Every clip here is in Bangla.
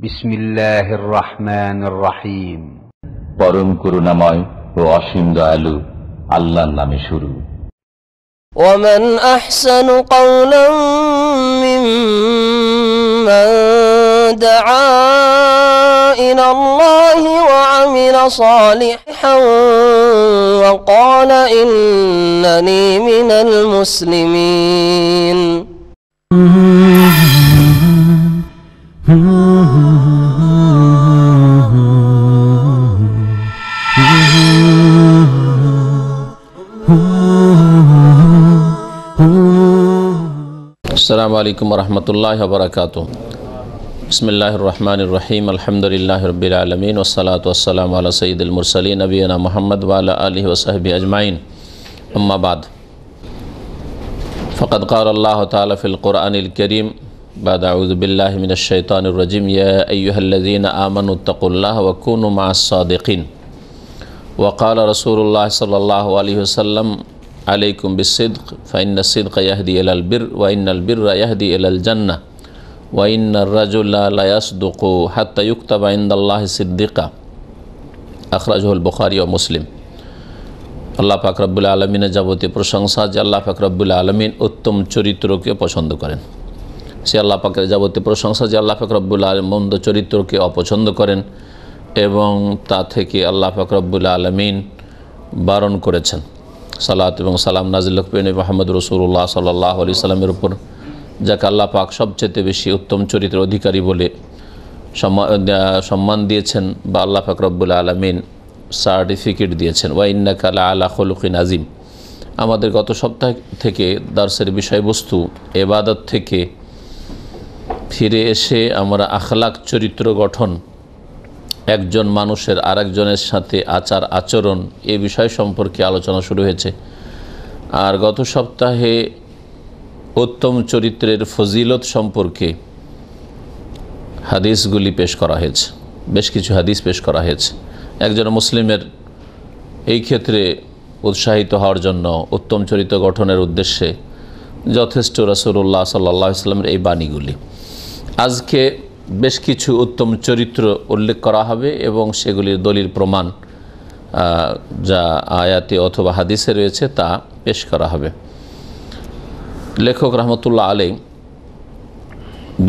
বিসমিল্লাহির রহমানির রহিম। পরম করুণাময় ও অসীম দয়ালু আল্লাহর নামে শুরু। ওয়ামান আহসানু কাওলান মিম্মান দাআ ইলাল্লাহি ওয়া আমিলা সালিহান ওয়া ক্বালা ইন্নানী মিনাল মুসলিমিন। আসসালামু আলাইকুম ওরহমতুল্লাহি ওয়া বারাকাতুহু। বিসমিল্লাহির রহমানির রহিম। আলহামদুলিল্লাহি রাব্বিল আলামিন ওয়াসসালাতু ওয়াসসালামু আলা সাইয়্যিদিল মুরসালিন নবিয়িনা মুহাম্মদ ওয়া আলা আলিহি ওয়া সাহবিহি আজমাইন। আম্মা বাদ। ফাকাদ ক্বালা আল্লাহু তাআলা ফিল কুরআনিল কারীম বা'দা আউযু বিল্লাহি মিনাশ শাইতানির রাজীম ইয়া আইয়ুহাল্লাযীনা আমানুত্তাকুল্লাহা ওয়া কুনু মা'আস সাদিকিন। ওয়া ক্বালা রাসূলুল্লাহ সাল্লাল্লাহু আলাইহি ওয়াসাল্লাম আলাইকুম বিসসিদক ফাইন্নাস সিদকা ইয়াহদি ইলাল বির ওয়া ইন্নাল বিররা ইয়াহদি ইলাল জান্নাহ ওয়া ইন্নার রাজুলা লা ইয়াসদুকু হাত্তা ইউকতাবা ইনদাল্লাহি সিদ্দিকা। আখরাজাহুল বুখারী ও মুসলিম। আল্লাহ পাক রব্বুল আলামিনের যাবতীয় প্রশংসা যে আল্লাহ পাক রব্বুল আলামিন উত্তম চরিত্রকে পছন্দ করেন। সে আল্লাহ পাকের যাবতীয় প্রশংসা যে আল্লাহ পাক রব্বুল আলামিন মন্দ চরিত্রকে অপছন্দ করেন এবং তা থেকে আল্লাহ পাক রব্বুল আলামিন বারণ করেছেন। সালাত এবং সালাম নাজিল নবী মুহাম্মদ রাসূলুল্লাহ সাল্লাল্লাহু আলাইহি সাল্লামের উপর, যাকে আল্লাহ পাক সবচেয়ে বেশি উত্তম চরিত্রের অধিকারী বলে সম্মান দিয়েছেন বা আল্লাহ পাক রব্বুল আলামিন সার্টিফিকেট দিয়েছেন। ওয়া ইন্নাকা লাআলা খুলুকিন আযীম। আমাদের গত সপ্তাহ থেকে দার্সের বিষয়বস্তু ইবাদত থেকে ফিরে এসে আমরা আখলাক চরিত্র গঠন, একজন মানুষের আরেকজনের সাথে আচার আচরণ এ বিষয় সম্পর্কে আলোচনা শুরু হয়েছে। আর গত সপ্তাহে উত্তম চরিত্রের ফজিলত সম্পর্কে হাদিসগুলি পেশ করা হয়েছে, বেশ কিছু হাদিস পেশ করা হয়েছে। একজন মুসলিমের এই ক্ষেত্রে উৎসাহিত হওয়ার জন্য, উত্তম চরিত্র গঠনের উদ্দেশ্যে যথেষ্ট রাসূলুল্লাহ সাল্লাল্লাহু আলাইহি ওয়াসাল্লামের এই বাণীগুলি। আজকে বেশ কিছু উত্তম চরিত্র উল্লেখ করা হবে এবং সেগুলির দলিল প্রমাণ যা আয়াতে অথবা হাদিসে রয়েছে তা পেশ করা হবে। লেখক রহমতুল্লাহ আলাইহি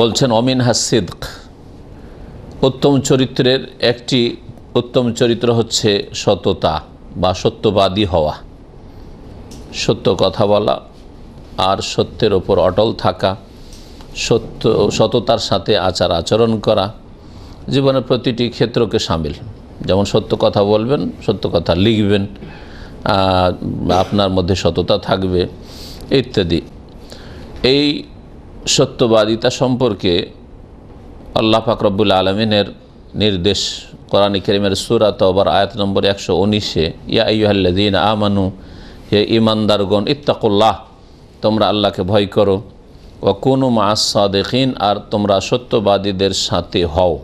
বলছেন, অমিন হাসিদক, উত্তম চরিত্রের একটি উত্তম চরিত্র হচ্ছে সততা বা সত্যবাদী হওয়া, সত্য কথা বলা আর সত্যের ওপর অটল থাকা, সততার সাথে আচার আচরণ করা, জীবনের প্রতিটি ক্ষেত্রকে সামিল। যেমন সত্য কথা বলবেন, সত্য কথা লিখবেন, আপনার মধ্যে সততা থাকবে ইত্যাদি। এই সত্যবাদিতা সম্পর্কে আল্লাহ পাক রব্বুল আলামিনের নির্দেশ কোরআন কারীমের সূরা তাওবার আয়াত নম্বর 119-এ, ইয়া আইয়ুহাল্লাযীনা আমানু, হে ঈমানদারগণ, ইত্তাকুল্লাহ, তোমরা আল্লাহকে ভয় করো, ওয়া কুনু মা'আস সাদিকিন, আর তোমরা সত্যবাদীদের সাথে হও।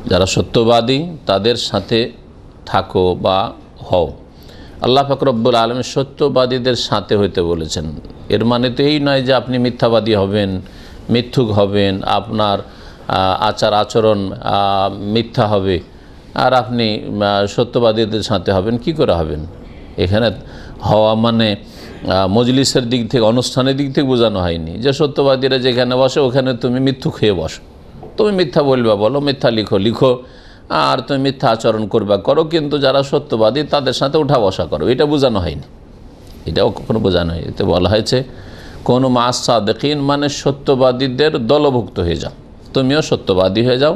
যারা সত্যবাদী তাদের সাথে থাকো বা হও। আল্লাহ পাক রব্বুল আলামিন সত্যবাদীদের সাথে হইতে বলেছেন। এর মানে তো এই নয় যে আপনি মিথ্যাবাদী হবেন, মিথ্যুক হবেন, আপনার আচার আচরণ মিথ্যা হবে আর আপনি সত্যবাদীদের সাথে হবেন। কি করে হবেন? এখানে হওয়া মানে মজলিসের দিক থেকে, অনুষ্ঠানের দিক থেকে বোঝানো হয়নি যে সত্যবাদীরা যেখানে বসে ওখানে তুমি মিথ্যুক হয়ে বসো, তুমি মিথ্যা বলবা বলো, মিথ্যা লিখো আর তুমি মিথ্যা আচরণ করবা করো, কিন্তু যারা সত্যবাদী তাদের সাথে উঠা বসা করো, এটা বোঝানো হয়নি। এটাও কখনো বোঝানো হয়। এতে বলা হয়েছে কোনো মা'আস সাদিকিন, মানে সত্যবাদীদের দলভুক্ত হয়ে যাও, তুমিও সত্যবাদী হয়ে যাও,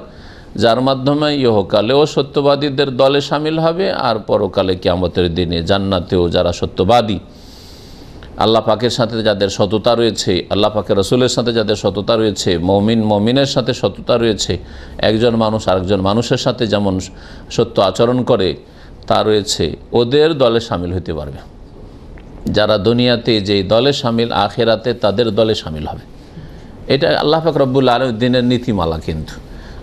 যার মাধ্যমে ইহকালেও সত্যবাদীদের দলে সামিল হবে আর পরকালে কিয়ামতের দিনে জান্নাতেও যারা সত্যবাদী, আল্লাহ পাকের সাথে যাদের সততা রয়েছে, আল্লাহ পাকের রাসূলের সাথে যাদের সততা রয়েছে, মুমিনের সাথে সততা রয়েছে, একজন মানুষ আরেকজন মানুষের সাথে যেমন সত্য আচরণ করে তা রয়েছে, ওদের দলে সামিল হতে পারবে। যারা দুনিয়াতে যেই দলে সামিল, আখিরাতে তাদের দলে সামিল হবে। এটা আল্লাহ পাক রব্বুল আলামিন দিনের নীতিমালা। কিন্তু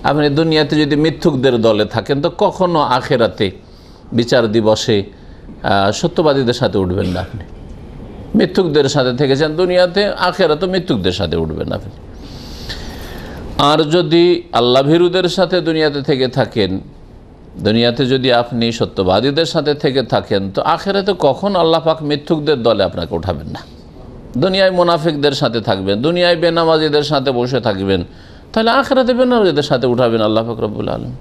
আপনি দুনিয়াতে যদি মিথ্যুকদের দলে থাকেন তো কখনো আখিরাতে বিচার দিবসে সত্যবাদীদের সাথে উঠবেন না। আপনি মিথ্যুকদের সাথে থেকেছেন দুনিয়াতে, আখেরাতে মিথ্যুকদের সাথে উঠবেন আপনি। আর যদি আল্লাহ ভীরুদের সাথে দুনিয়াতে থেকে থাকেন, দুনিয়াতে যদি আপনি সত্যবাদীদের সাথে থেকে থাকেন, তো আখেরাতে কখন আল্লাহ পাক মিথ্যুকদের দলে আপনাকে উঠাবেন না। দুনিয়ায় মুনাফিকদের সাথে থাকবেন, দুনিয়ায় বেনামাজিদের সাথে বসে থাকবেন, তাহলে আখেরাতে বেনামাজিদের সাথে উঠাবেন আল্লাহ পাক রব্বুল আলামিন।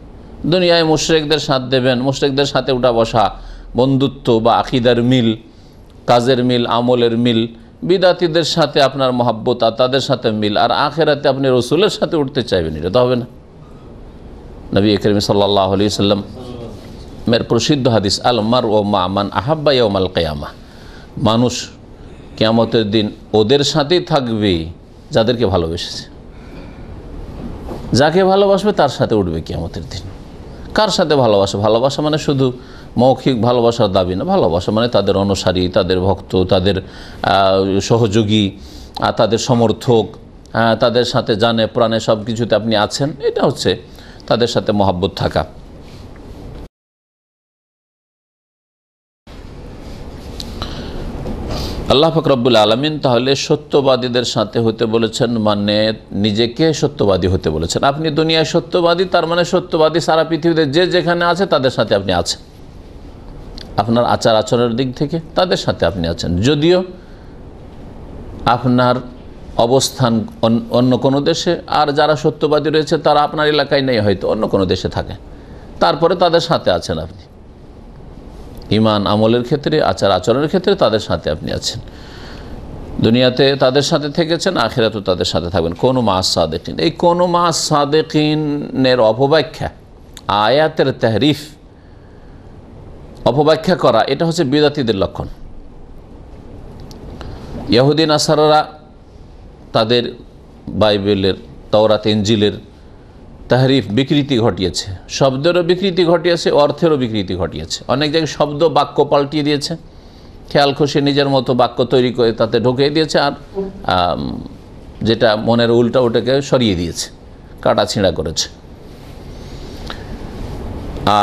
দুনিয়ায় মুশরিকদের সাথ দেবেন, মুশরিকদের সাথে উঠা বসা, বন্ধুত্ব বা আকিদার মিল, কাজের মিল, আমলের মিল, বিদাতীদের সাথে আপনার মহাব্বত আর তাদের সাথে মিল, আর আখেরাতে আপনি রসুলের সাথে উঠতে চাইবেন, এটা তো হবে না। নবী করিম সাল্লাল্লাহু আলাইহি ওয়াসাল্লাম এর প্রসিদ্ধ হাদিস, আল মার ও মা মান আহাব্বা ইয়াউমাল কিয়ামা, মানুষ কিয়ামতের দিন ওদের সাথেই থাকবে যাদেরকে ভালোবেসেছে। যাকে ভালোবাসবে তার সাথে উঠবে কিয়ামতের দিন। কার সাথে ভালোবাসা? ভালোবাসা মানে শুধু মৌখিক ভালোবাসার দাবি না, ভালোবাসা মানে তাদের অনুসারী, তাদের ভক্ত, তাদের সহযোগী, তাদের সমর্থক, তাদের সাথে জানে প্রাণে সব কিছুতে আপনি আছেন, এটা হচ্ছে তাদের সাথে মহাব্বত থাকা। আল্লাহ পাক রব্বুল আলামিন তাহলে সত্যবাদীদের সাথে হতে বলেছেন, মানে নিজেকে সত্যবাদী হতে বলেছেন। আপনি দুনিয়ায় সত্যবাদী, তার মানে সত্যবাদী সারা পৃথিবীতে যে যেখানে আছে তাদের সাথে আপনি আছেন। আপনার আচার আচরণের দিক থেকে তাদের সাথে আপনি আছেন, যদিও আপনার অবস্থান অন্য কোনো দেশে, আর যারা সত্যবাদী রয়েছে তারা আপনার এলাকায় নেই, হয়তো অন্য কোনো দেশে থাকে, তারপরে তাদের সাথে আছেন আপনি। ঈমান আমলের ক্ষেত্রে, আচার আচরণের ক্ষেত্রে তাদের সাথে আপনি আছেন। দুনিয়াতে তাদের সাথে থেকেছেন, আখিরাতেও তাদের সাথে থাকবেন। কোন মাস সাদেকিন, এই কোন মাস সাদেকিনের অপব্যাখ্যা, আয়াতের তাহরিফ, অপব্যাখ্যা করা, এটা হচ্ছে বিদাতীদের লক্ষণ। ইহুদি নাসারারা তাদের বাইবেলের, তাওরাত, ইনজিলের তাহরিফ, বিকৃতি ঘটিয়েছে, শব্দেরও বিকৃতি ঘটিয়েছে, অর্থেরও বিকৃতি ঘটিয়েছে। অনেক জায়গায় শব্দ বাক্য পাল্টিয়ে দিয়েছে, খেয়াল খুশি নিজের মতো বাক্য তৈরি করে তাতে ঢুকিয়ে দিয়েছে, আর যেটা মনের উল্টা ওটাকে সরিয়ে দিয়েছে, কাটা ছিঁড়া করেছে।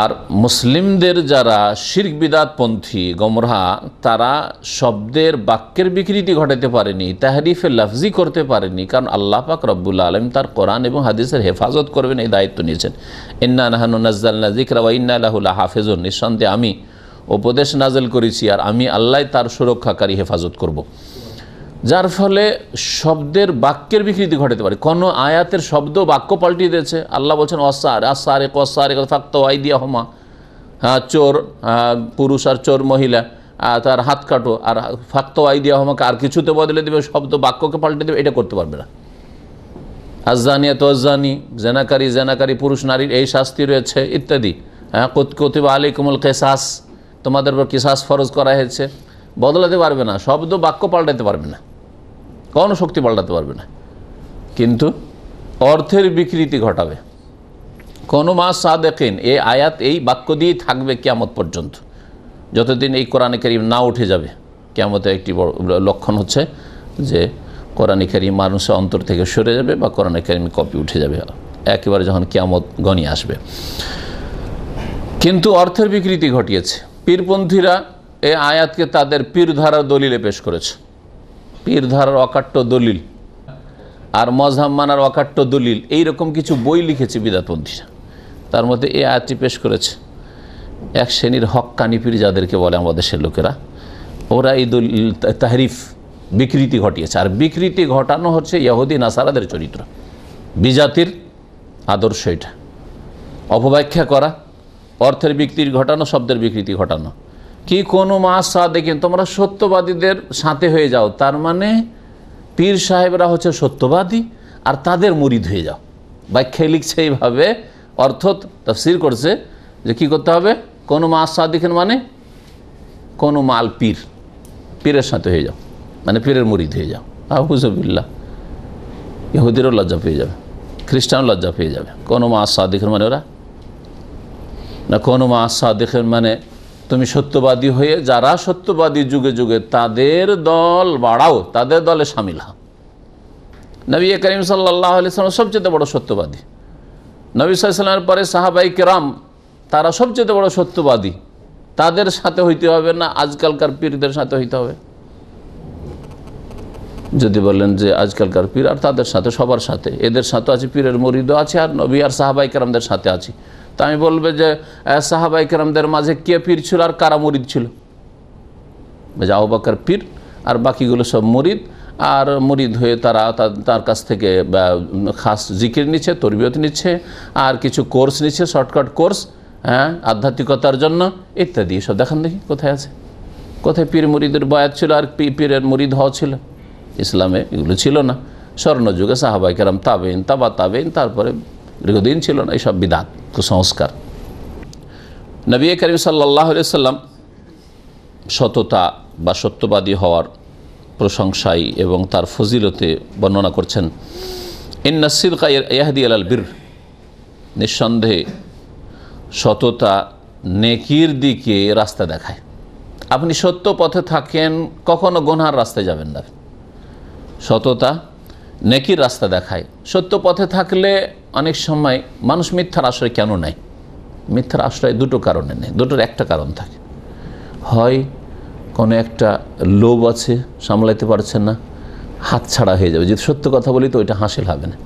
আর মুসলিমদের যারা শিরক বিদাতপন্থী গোমরাহ, তারা শব্দের বাক্যের বিকৃতি ঘটাতে পারেনি, তাহরিফে লফজি করতে পারেনি, কারণ আল্লাহ পাক রব্বুল আলামিন তার কোরআন এবং হাদিসের হেফাজত করবেন, এই দায়িত্ব নিয়েছেন। ইন্না নাহনু নাযালনা যিকরা ওয়া ইন্না লাহু লাহাফিজুন, নিঃসন্দেহে আমি উপদেশ নাজেল করেছি আর আমি আল্লাহ তার সুরক্ষাকারী, হেফাজত করব। যার ফলে শব্দের বাক্যের বিকৃতি ঘটাতে পারে। কোনো আয়াতের শব্দ বাক্য পাল্টিয়ে দিয়েছে। আল্লাহ বলছেন আসারেক ফাক্তাউ আইদিয়াহুমা, চোর পুরুষ আর চোর মহিলা, তার হাত কাটো, আর ফাক্তাউ আইদিয়াহুমাকে আর কিছুতে বদলে দেবে, শব্দ বাক্যকে পাল্টে দেবে, এটা করতে পারবে না। আজ্জানিয়াতু আজ্জানি, জেনাকারী পুরুষ নারীর এই শাস্তি রয়েছে ইত্যাদি। কুতিবা আলাইকুমুল কিসাস, তোমাদের উপর কিসাস ফরজ করা হয়েছে, বদলাতে পারবে না, শব্দ বাক্য পাল্টাতে পারবে না, কোনো শক্তি পাল্টাতে পারবে না, কিন্তু অর্থের বিকৃতি ঘটাবে। কোনো মাস সাদেকিন, এই আয়াত এই বাক্য দিয়েই থাকবে কিয়ামত পর্যন্ত, যতদিন এই কোরআনে কারীম না উঠে যাবে। কিয়ামতের একটি বড় লক্ষণ হচ্ছে যে কোরআনে কারীম মানুষের অন্তর থেকে সরে যাবে, বা কোরআনে কারীম কপি উঠে যাবে একেবারে যখন কিয়ামত ঘনিয়ে আসবে। কিন্তু অর্থের বিকৃতি ঘটিয়েছে। পীরপন্থীরা এই আয়াতকে তাদের পীরধারার দলিলে পেশ করেছে, পীরধারার অকাট্য দলিল আর মজহাব মানার অকাট্য দলিল, এইরকম কিছু বই লিখেছে বিদাতপন্থীরা, তার মধ্যে এই আয়াতটি পেশ করেছে। এক শ্রেণীর হক্কানি পীর যাদেরকে বলে আমাদের দেশের লোকেরা, ওরা এই দলিল তাহরিফ, বিকৃতি ঘটিয়েছে। আর বিকৃতি ঘটানো হচ্ছে ইহুদি নাসারাদের চরিত্র, বিজাতির আদর্শ, এটা অপব্যাখ্যা করা, অর্থের বিকৃতি ঘটানো, শব্দের বিকৃতি ঘটানো। কি কোনো মাস সাদেকিন, তোমরা সত্যবাদীদের সাথে হয়ে যাও, তার মানে পীর সাহেবরা হচ্ছে সত্যবাদী আর তাদের মুরিদ হয়ে যাও। ব্যাখ্যায় লিখছে এইভাবে, অর্থ তাফসীর করছে যে কি করতে হবে, কোনো মাস সাদেকিন মানে কোনো মাল পীর, পীরের সাথে হয়ে যাও, মানে পীরের মুরিদ হয়ে যাও। আউযুবিল্লাহ, ইহুদিরও লজ্জা পেয়ে যাবে, খ্রিস্টানও লজ্জা পেয়ে যাবে। কোনো মাস সাদেকিন মানে ওরা না, কোনো মাস সাদেকিন মানে তুমি সত্যবাদী হয়ে, যারা সত্যবাদী যুগে যুগে, তাদের দল বাড়াও, তাদের দলে সামিল হও। নবী করিম সাল্লাল্লাহু আলাইহি ওয়াসাল্লাম সবচেয়ে বড় সত্যবাদী, নবী সাল্লাল্লাহু আলাইহি ওয়াসাল্লামের পরে সাহাবায়ে কেরাম, তারা সবচেয়ে বড় সত্যবাদী, তাদের সাথে হইতে হবে না আজকালকার পীরদের সাথে হইতে হবে। যদি বলেন যে আজকালকার পীর আর তাদের সাথে সবার সাথে, এদের সাথে আছে, পীরের মুরিদও আছে, আর নবী আর সাহাবাই কেরামদের সাথে আছি, তা আমি বলবে যে সাহাবাই কেরামদের মাঝে কে পীর ছিল আর কারা মুরিদ ছিল? যে আবু বকর পীর আর বাকিগুলো সব মুরিদ, আর মুরিদ হয়ে তারা তার কাছ থেকে খাস জিকির নিচ্ছে, তরবিয়ত নিচ্ছে, আর কিছু কোর্স নিচ্ছে, শর্টকাট কোর্স, হ্যাঁ, আধ্যাত্মিকতার জন্য ইত্যাদি। সব দেখান দেখি কোথায় আছে, কোথায় পীর মুরিদের বয়াত ছিল আর পীরের মুরিদ হওয়া ছিল? ইসলামে এগুলো ছিল না। স্বর্ণযুগে সাহাবায়ে কেরাম, তাবেইন, তাবা তাবেইন, তারপরে দীর্ঘদিন ছিল না এইসব বিদআত, কুসংস্কার। নবী করিম সাল্লাল্লাহু আলাইহি সাল্লাম সততা বা সত্যবাদী হওয়ার প্রশংসাই এবং তার ফজিলতে বর্ণনা করছেন, ইন্নাস সিদকা ইয়াহদি আলাল বির, নিঃসন্দেহে সততা নেকির দিকে রাস্তা দেখায়। আপনি সত্য পথে থাকেন, কখনো গুনার রাস্তায় যাবেন না। সততা নেকির রাস্তা দেখায়। সত্য পথে থাকলে অনেক সময় মানুষ মিথ্যার আশ্রয় কেন নেয়? মিথ্যার আশ্রয় দুটো কারণে নেয়, দুটোর একটা কারণ থাকে। হয় কোনো একটা লোভ আছে, সামলাইতে পারছেন না, হাত ছাড়া হয়ে যাবে, যদি সত্য কথা বলি তো ওইটা হাসিল হবে না।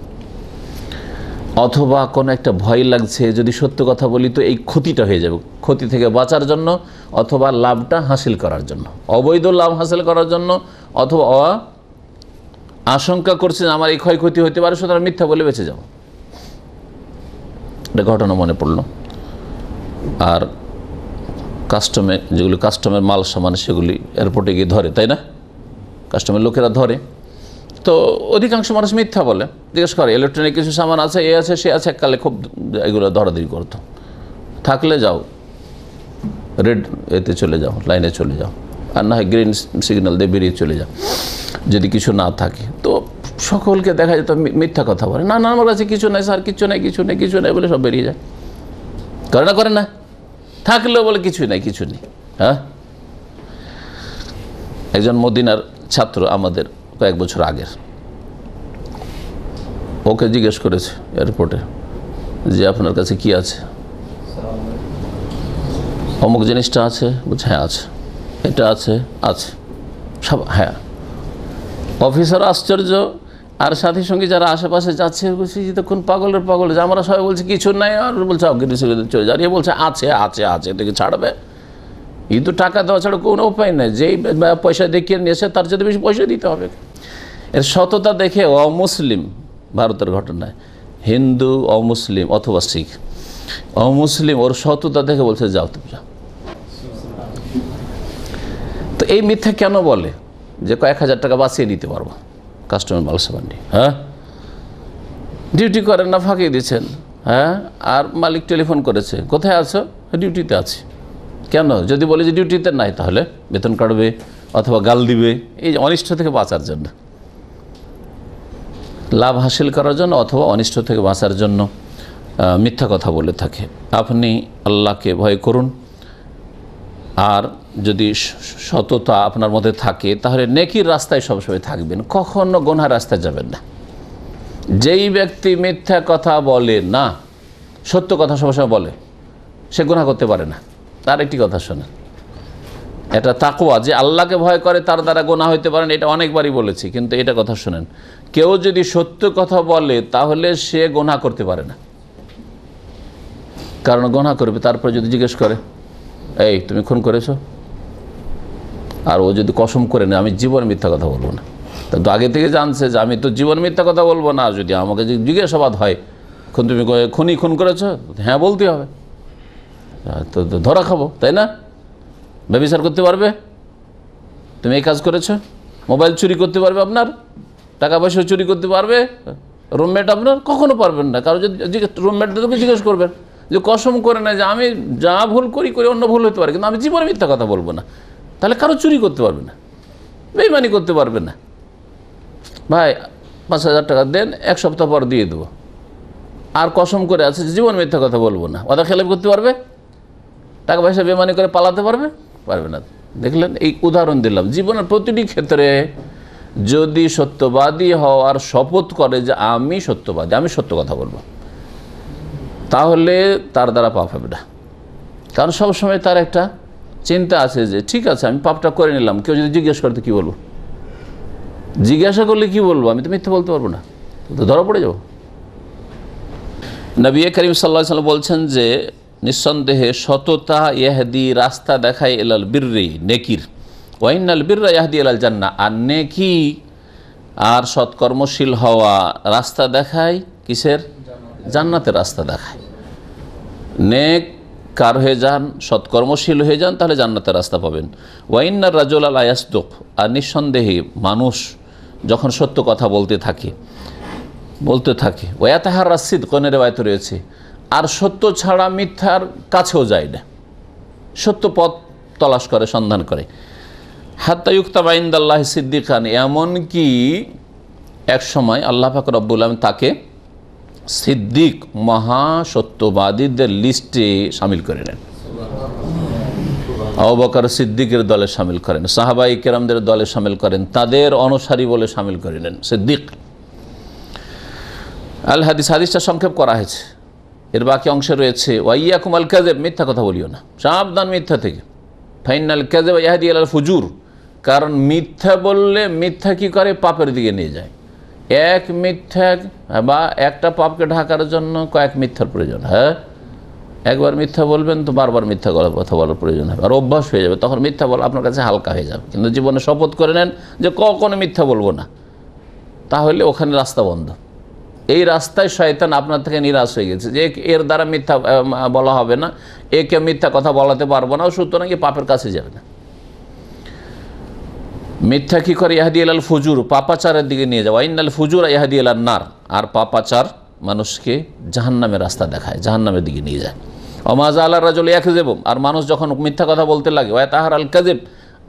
অথবা কোনো একটা ভয় লাগছে, যদি সত্য কথা বলি তো এই ক্ষতিটা হয়ে যাবে, ক্ষতি থেকে বাঁচার জন্য, অথবা লাভটা হাসিল করার জন্য, অবৈধ লাভ হাসিল করার জন্য, অথবা আশঙ্কা করছে আমার এই ক্ষয়ক্ষতি হতে পারে, সুতরাং মিথ্যা বলে বেঁচে যাব। একটা ঘটনা মনে পড়ল। আর কাস্টমে যেগুলি কাস্টমের মাল সামান সেগুলি এয়ারপোর্টে গিয়ে ধরে, তাই না? কাস্টমের লোকেরা ধরে, তো অধিকাংশ মানুষ মিথ্যা বলে। জিজ্ঞেস করে ইলেকট্রনিক কিছু সামান আছে, এ আছে, সে আছে, এককালে খুব এগুলো ধরাধরি করতো। থাকলে যাও, রেড এতে চলে যাও, লাইনে চলে যাও, আর না হয় গ্রিন সিগন্যাল দিয়ে বেরিয়ে চলে যাও যদি কিছু না থাকে। তো সকলকে দেখা যেত মিথ্যা কথা বলে, না না আমার কাছে কিছু নাই স্যার, কিছু নেই, কিছু নেই, কিছু নেই বলে সব বেরিয়ে যায়। করে না থাকলেও বলে কিছুই নাই, কিছু নেই। হ্যাঁ, একজন মদিনার ছাত্র আমাদের কয়েক বছর আগের, ওকে জিজ্ঞেস করেছে এয়ারপোর্টে যে আপনার কাছে কি আছে? অমুক জিনিসটা আছে, বলছে হ্যাঁ আছে, এটা আছে, আছে সব, হ্যাঁ। অফিসার আশ্চর্য, আর সাথী সঙ্গী যারা আশেপাশে যাচ্ছে বলছি যে তখন পাগলের পাগল, যে আমরা সবাই বলছি কিছু নাই, আর বলছে অজ্ঞানী চলে যায়, বলছে আছে আছে আছে, এটাকে ছাড়বে? এই তো টাকা দেওয়া ছাড়া কোনো উপায় নেই, যেই পয়সা দেখিয়ে নিয়েছে তার যদি বেশি পয়সা দিতে হবে। এর সততা দেখে অমুসলিম, ভারতের ঘটনায় হিন্দু অমুসলিম অথবা শিখ, অমুসলিম ওর সততা দেখে বলছে যাও তুমি যাও। তো এই মিথ্যা কেন বলে? যে 1000 টাকা বাঁচিয়ে দিতে পারবো কাস্টমার মালসাবান্ডি, হ্যাঁ, ডিউটি করেন না, ফাঁকিয়ে দিচ্ছেন, হ্যাঁ, আর মালিক টেলিফোন করেছে, কোথায় আছো? ডিউটিতে আছি। কেন? যদি বলে যে ডিউটিতে নাই, তাহলে বেতন কাটবে অথবা গাল দিবে, এই অনিষ্ট থেকে বাঁচার জন্য, লাভ হাসিল করার জন্য অথবা অনিষ্ট থেকে বাঁচার জন্য মিথ্যা কথা বলে থাকে। আপনি আল্লাহকে ভয় করুন, আর যদি সততা আপনার মধ্যে থাকে তাহলে নেকির রাস্তায় সবসময় থাকবেন, কখনো গুনার রাস্তায় যাবেন না। যেই ব্যক্তি মিথ্যা কথা বলে না, সত্য কথা সবসময় বলে, সে গুনাহ করতে পারে না। তার একটি কথা শোনেন, এটা তাকওয়া, যে আল্লাহকে ভয় করে তার দ্বারা গুনাহ হইতে পারে না, এটা অনেকবারই বলেছি, কিন্তু এটা কথা শোনেন, কেউ যদি সত্য কথা বলে তাহলে সে গুনাহ করতে পারে না, কারণ গুনাহ করবে। তারপর যদি জিজ্ঞেস করে এই তুমি খুন করেছো, আর ও যদি কসম করে না আমি জীবন মিথ্যা কথা বলবো না, তা তো আগে থেকে জানছে যে আমি তো জীবন মিথ্যা কথা বলবো না। যদি আমাকে জিজ্ঞাসাবাদ হয় তুমি খুন করেছো, হ্যাঁ বলতে হবে, তো ধরা খাবো, তাই না? ব্যভিচার করতে পারবে? তুমি এই কাজ করেছো? মোবাইল চুরি করতে পারবে? আপনার টাকা পয়সা চুরি করতে পারবে রুমমেট? আপনার কখনো পারবেন না। কারো যদি রুমমেটদেরকে জিজ্ঞেস করবেন যে কসম করে না যে আমি যা ভুল করি অন্য ভুল হতে পারে, কিন্তু আমি জীবনে মিথ্যা কথা বলবো না, তাহলে কারো চুরি করতে পারবে না, বেইমানি করতে পারবে না। ভাই 5000 টাকা দেন, 1 সপ্তাহ পর দিয়ে দেবো, আর কসম করে আছে জীবন মিথ্যা কথা বলবো না, ওটা খেলাপ করতে পারবে? টাকা পয়সা বেইমানি করে পালাতে পারবে? পারবে না। দেখলেন, এই উদাহরণ দিলাম। জীবনের প্রতিটি ক্ষেত্রে যদি সত্যবাদী হওয়ার শপথ করে যে আমি সত্যবাদী, আমি সত্য কথা বলবো, তাহলে তার দ্বারা পাপ হবে না। কারণ সবসময় তার একটা চিন্তা আছে যে ঠিক আছে আমি পাপটা করে নিলাম, কেউ যদি জিজ্ঞেস করতে কী বলবো? জিজ্ঞাসা করলে কি বলবো, আমি তো মিথ্যা বলতে পারবো না, তো ধরা পড়ে যাবো। নবী করিম সাল্লাল্লাহু আলাইহি ওয়াসাল্লাম বলছেন যে নিঃসন্দেহে সততা ইয়াহদি রাস্তা দেখায় ইলাল বিররি নেকির, ওয়া ইন্নাল বিররা ইয়াহদি ইলাল জান্নাহ, আর নেকি আর সৎকর্মশীল হওয়া রাস্তা দেখায় কিসের? জান্নাতের রাস্তা দেখায়। নেক কার হয়ে যান, সৎকর্মশীল হয়ে যান, তাহলে জান্নাতের রাস্তা পাবেন। ওয়া ইন্নার রাজুলা লা ইয়াসদুক, আর নিঃসন্দেহে মানুষ যখন সত্য কথা বলতে থাকে ওয়াতাহাররা সিদক, কোন রিওয়ায়াত রয়েছে, আর সত্য ছাড়া মিথ্যার কাছেও যায় না, সত্য পথ তলাশ করে, সন্ধান করে। হাত্তা ইউকতাবা ইনদাল্লাহি সিদ্দিকান, এমনকি এক সময় আল্লাহ পাক রব্বুল আলামিন তাকে সিদ্দিক মহাসত্যবাদীদের লিস্টে শামিল করে নেন। আবু বকর সিদ্দিকের দলে শামিল করেন, সাহাবায়ে কেরামদের দলে শামিল করেন, তাদের অনুসারী বলে শামিল করে নেন সিদ্দিক। আল হাদিস, হাদিসটা সংক্ষেপ করা হয়েছে, এর বাকি অংশে রয়েছে ওয়াইয়াকুম আল কাযিব, মিথ্যা কথা বলিও না, সাবধান মিথ্যা থেকে। ফাইনাল কাযিব ইয়াহদি ইলাল ফুজুর, কারণ মিথ্যা বললে মিথ্যা কি করে? পাপের দিকে নিয়ে যায়। এক মিথ্যা বা একটা পাপকে ঢাকার জন্য কয়েক মিথ্যার প্রয়োজন। হ্যাঁ, একবার মিথ্যা বলবেন তো বারবার মিথ্যা কথা বলার প্রয়োজন হবে, আর অভ্যাস হয়ে যাবে, তখন মিথ্যা বলা আপনার কাছে হালকা হয়ে যাবে। কিন্তু জীবনে শপথ করে নেন যে কখনো মিথ্যা বলবো না, তাহলে ওখানে রাস্তা বন্ধ। এই রাস্তায় শয়তান আপনার থেকে নিরাশ হয়ে গেছে যে এর দ্বারা মিথ্যা বলা হবে না, একে মিথ্যা কথা বলাতে পারবো না, সুতরাং কি পাপের কাছে যাবে না। মিথ্যা কি করে? ইহাদি ইলাল ফুজুর, পাপাচারের দিকে নিয়ে যাওয়া। ইন্নাল ফুজুর ইহাদি ইলান নার, আর পাপাচার মানুষকে জাহান্নামের রাস্তা দেখায়, জাহান্নামের দিকে নিয়ে যায়। ওমাজা আল্লাহ রাজুল ইয়াকযিব, আর মানুষ যখন মিথ্যা কথা বলতে লাগে, ওয়াতাহার আল কাযিব,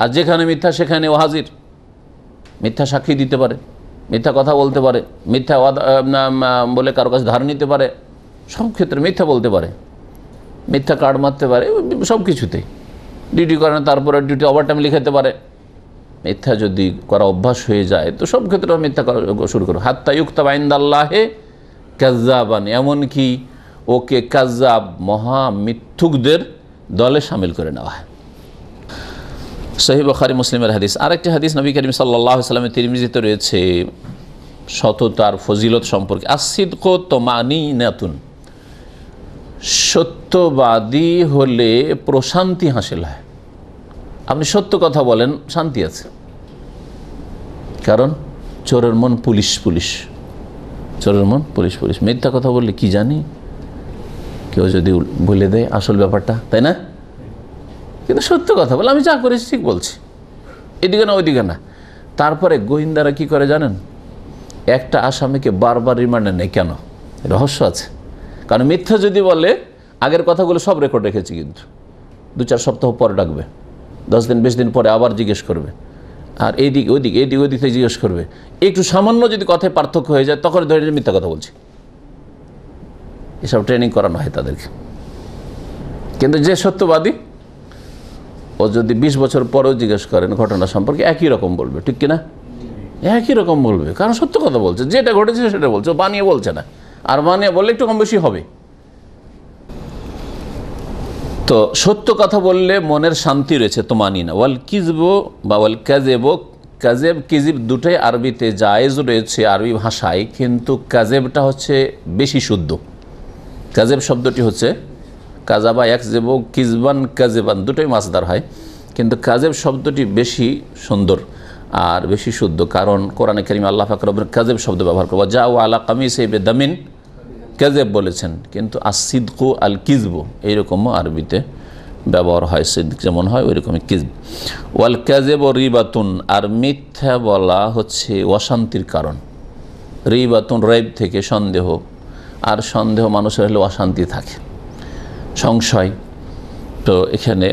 আর যেখানে মিথ্যা সেখানে ও হাজির, মিথ্যা সাক্ষী দিতে পারে, মিথ্যা কথা বলতে পারে, মিথ্যা বলে কারো কাছে ধার নিতে পারে, সব ক্ষেত্রে মিথ্যা বলতে পারে, মিথ্যা কার্ড মারতে পারে, সব কিছুতেই ডিউটি করে না, তারপরে ডিউটি ওভারটাইম লিখাতে পারে। মিথ্যা যদি করা অভ্যাস হয়ে যায় তো সব ক্ষেত্রে মিথ্যা করা শুরু করো। হাত্তা ইউকতাবা ইনদাল্লাহি কাযযাবান, এমনকি ওকে কাযযাব মহা মিথ্যুকদের দলে শামিল করে নেওয়া হয়। সহিহ বুখারী মুসলিমের হাদিস। আরেকটি হাদিস নবী করিম সাল্লাল্লাহু আলাইহি ওয়াসাল্লামের তিরমিজিতে রয়েছে সততার ফজিলত সম্পর্কে। আসিদকু তুমানিনাতুন, সত্যবাদী হলে প্রশান্তি হাসিল হয়। আপনি সত্য কথা বলেন, শান্তি আছে, কারণ চোরের মন পুলিশ পুলিশ, চোরের মন পুলিশ পুলিশ। মিথ্যা কথা বললে কি জানি কেউ যদি বলে দেয় আসল ব্যাপারটা, তাই না? কিন্তু সত্য কথা বলে আমি যা করেছি ঠিক বলছি, এদিকে না ওইদিকে না। তারপরে গোয়েন্দারা কি করে জানেন? একটা আসামিকে বারবার রিমান্ডে নেয়। কেন? রহস্য আছে। কারণ মিথ্যা যদি বলে, আগের কথাগুলো সব রেকর্ড রেখেছি, কিন্তু 2-4 সপ্তাহ পরে ডাকবে, 10 দিন 20 দিন পরে আবার জিজ্ঞেস করবে, আর এইদিক ওইদিক এইদিক ওইদিক থেকে জিজ্ঞেস করবে। একটু সামান্য যদি কথায় পার্থক্য হয়ে যায় তখন ধরে মিথ্যা কথা বলছি। এসব ট্রেনিং করানো হয় তাদেরকে। কিন্তু যে সত্যবাদী, ও যদি 20 বছর পরেও জিজ্ঞেস করেন ঘটনা সম্পর্কে, একই রকম বলবে, ঠিক কিনা? একই রকম বলবে, কারণ সত্য কথা বলছে, যেটা ঘটেছে সেটা বলছে, ও বানিয়ে বলছে না। আর বানিয়ে বললে একটু কম বেশি হবে। তো সত্য কথা বললে মনের শান্তি রয়েছে, তো মানি না। ওয়াল কিজব বা ওয়াল কাযেব, কাজেব কিজিব দুটোই আরবিতে জায়েজ রয়েছে আরবি ভাষায়, কিন্তু কাজেবটা হচ্ছে বেশি শুদ্ধ। কাজেব শব্দটি হচ্ছে কাজাবা ইয়াকযিব, কিজবান কাজেবান, দুটোই মাসদার হয়, কিন্তু কাজেব শব্দটি বেশি সুন্দর আর বেশি শুদ্ধ। কারণ কোরআনে কারীমে আল্লাহ পাক রব্বুল কাজেব শব্দ ব্যবহার করবা, যা ও আলা কামিসি বিদামিন কাজেব বলেছেন, কিন্তু আসিদকু আল কিজবু এইরকমও আরবিতে ব্যবহার হয়। সিদ্ক যেমন হয় ওই রকমই কিজব। ওয়াল কাজেব ও রিবাতুন, আর মিথ্যা বলা হচ্ছে অশান্তির কারণ। রিবাতুন রাইব থেকে সন্দেহ, আর সন্দেহ মানুষের হলে অশান্তি থাকে, সংশয়, তো এখানে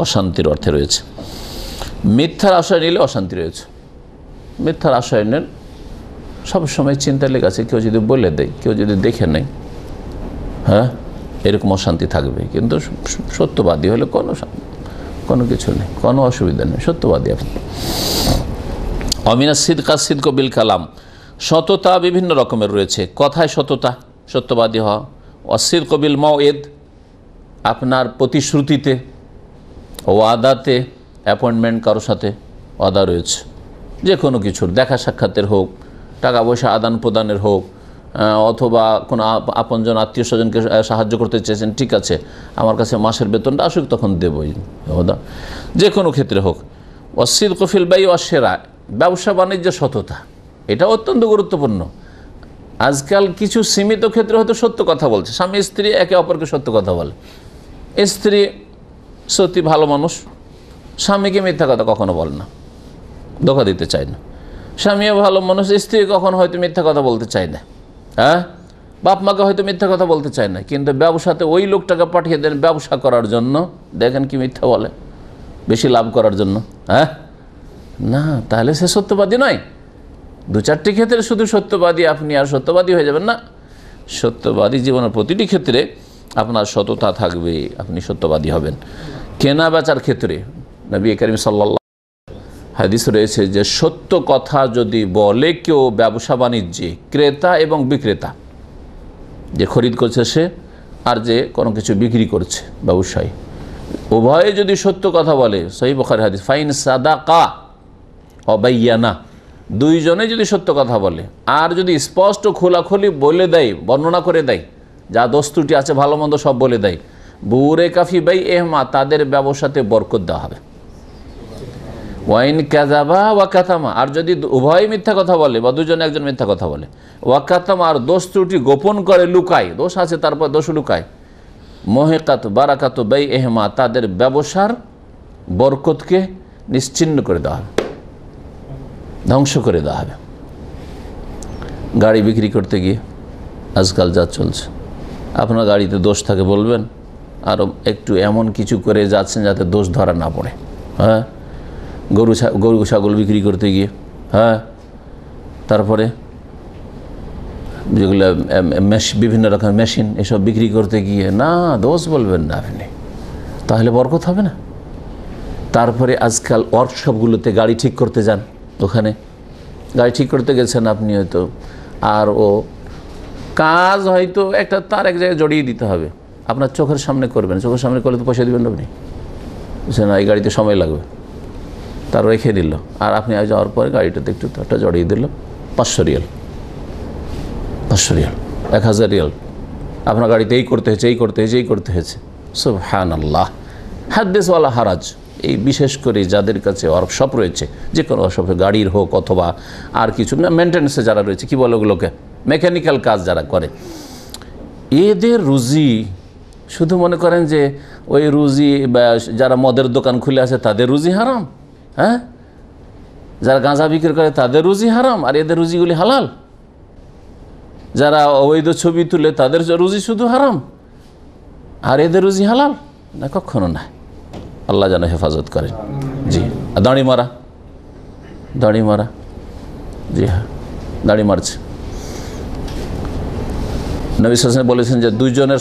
অশান্তির অর্থে রয়েছে। মিথ্যার আশ্রয় নিলে অশান্তি রয়েছে। মিথ্যার আশ্রয় নেন, সবসময় চিন্তা লেগে আছে, কেউ যদি বলে দেয়, কেউ যদি দেখে নেয়, হ্যাঁ, এরকম অশান্তি থাকবে। কিন্তু সত্যবাদী হলে কোনো কিছু নেই, কোনো অসুবিধা নেই, সত্যবাদী আপনি। অমিনা সিদকা সিদক বিল কালাম, সততা বিভিন্ন রকমের রয়েছে। কথায় সততা, সত্যবাদী হওয়া। অসিদক বিল মাওয়েদ, আপনার প্রতিশ্রুতিতে, ওয়াদাতে, অ্যাপয়েন্টমেন্ট কারোর সাথে ওয়াদা রয়েছে, যে কোনো কিছুর, দেখা সাক্ষাতের হোক, টাকা পয়সা আদান প্রদানের হোক, অথবা কোনো আপনজন আত্মীয় স্বজনকে সাহায্য করতে চেয়েছেন, ঠিক আছে আমার কাছে মাসের বেতনটা আসুক তখন দেবই, যে কোনো ক্ষেত্রে হোক। ওয়াসিদকু ফিল বাই ওয়াশ শিরা, ব্যবসা বাণিজ্য সততা, এটা অত্যন্ত গুরুত্বপূর্ণ। আজকাল কিছু সীমিত ক্ষেত্রে হয়তো সত্য কথা বলছে, স্বামী স্ত্রী একে অপরকে সত্য কথা বলে, স্ত্রী সত্যি ভালো মানুষ, স্বামীকে মিথ্যা কথা কখনো বলে না, ধোঁকা দিতে চায় না। স্বামীও ভালো মানুষ, স্ত্রী কখনো হয়তো মিথ্যা কথা বলতে চায় না, হ্যাঁ, বাপ মাকে হয়তো মিথ্যা কথা বলতে চায় না, কিন্তু ব্যবসাতে ওই লোকটাকে পাঠিয়ে দেন ব্যবসা করার জন্য, দেখেন কি মিথ্যা বলে, বেশি লাভ করার জন্য, হ্যাঁ না, তাহলে সে সত্যবাদী নয়। দু চারটি ক্ষেত্রে শুধু সত্যবাদী আপনি আর সত্যবাদী হয়ে যাবেন না, সত্যবাদী জীবনের প্রতিটি ক্ষেত্রে আপনার সততা থাকবে, আপনি সত্যবাদী হবেন। কেনা বেচার ক্ষেত্রে নবী করিম সাল্লাল্লাহু হাদিস রয়েছে যে সত্য কথা যদি বলে কেউ ব্যবসা বাণিজ্যে, ক্রেতা এবং বিক্রেতা, যে খরিদ করছে সে আর যে কোনো কিছু বিক্রি করছে ব্যবসায়ী, উভয়ে যদি সত্য কথা বলে, সহিহ বুখারী হাদিস, ফাইন সাদাকা অবাইয়ানা, দুইজনে যদি সত্য কথা বলে আর যদি স্পষ্ট খোলাখুলি বলে দেয়, বর্ণনা করে দেয়, যা দোষ ত্রুটি আছে ভালো মন্দ সব বলে দেয়, বুরে কাফি বাই এহমা, তাদের ব্যবসাতে বরকত দেওয়া হবে। ওয়াইন কাযাবা ওয়া কাতামা, আর যদি উভয় মিথ্যা কথা বলে বা দুজনে একজন মিথ্যা কথা বলে, ওয়া কাতামা, আর দোষ ত্রুটি গোপন করে, লুকায়, দোষ আছে তারপর দোষ লুকায়, মুহিকাত বারাকাতু বাই এহমা, তাদের ব্যবসার বরকতকে নিশ্চিহ্ন করে দেওয়া হবে, ধ্বংস করে দেওয়া হবে। গাড়ি বিক্রি করতে গিয়ে আজকাল যা চলছে, আপনার গাড়িতে দোষ থাকে বলবেন, আর একটু এমন কিছু করে যাচ্ছেন যাতে দোষ ধরা না পড়ে, হ্যাঁ, গরু ছাগল বিক্রি করতে গিয়ে, হ্যাঁ, তারপরে যেগুলো বিভিন্ন রকমের মেশিন এসব বিক্রি করতে গিয়ে না দোষ বলবেন না আপনি, তাহলে বরকত হবে না। তারপরে আজকাল ওয়ার্কশপগুলোতে গাড়ি ঠিক করতে যান, ওখানে গাড়ি ঠিক করতে গেছেন আপনি হয়তো, আর ও কাজ হয়তো একটা তার এক জায়গায় জড়িয়ে দিতে হবে, আপনার চোখের সামনে করবেন, চোখের সামনে করলে তো পয়সা দেবেন না আপনি, বুঝছেন, এই গাড়িতে সময় লাগবে, তার রেখে দিল, আর আপনি যাওয়ার পরে গাড়িটাতে একটু তারটা জড়িয়ে দিল, 500 রিয়াল, 1000 রিয়াল, আপনার গাড়িতে এই করতে হয়েছে, এই করতে হয়েছে, এই করতে হয়েছে। সুবহানাল্লাহ, হাদিস ওয়ালা হারাজ। এই বিশেষ করে যাদের কাছে ওয়ার্কশপ রয়েছে, যে কোনো ওয়ার্কশপে গাড়ির হোক অথবা আর কিছু না, মেনটেন্যান্সে যারা রয়েছে, কী বলে ওগুলোকে, মেকানিক্যাল কাজ যারা করে, এদের রুজি শুধু মনে করেন যে ওই রুজি, যারা মদের দোকান খুলে আছে তাদের রুজি হারাম, হ্যাঁ, যারা গাঁজা বিক্রি করে তাদের রুজি হারাম, আর এদের রুজিগুলি হালাল, যারা অবৈধ ছবি তুলে তাদের রুজি শুধু হারাম, আর এদের রুজি হালাল না, কখনো না। আল্লাহ যেন হেফাজত করেন। জি, দাড়ি মারা, জি হ্যাঁ, দাড়ি মারছে। নবী সাল্লাল্লাহু আলাইহি ওয়াসাল্লাম বলেছেন যে দুইজনের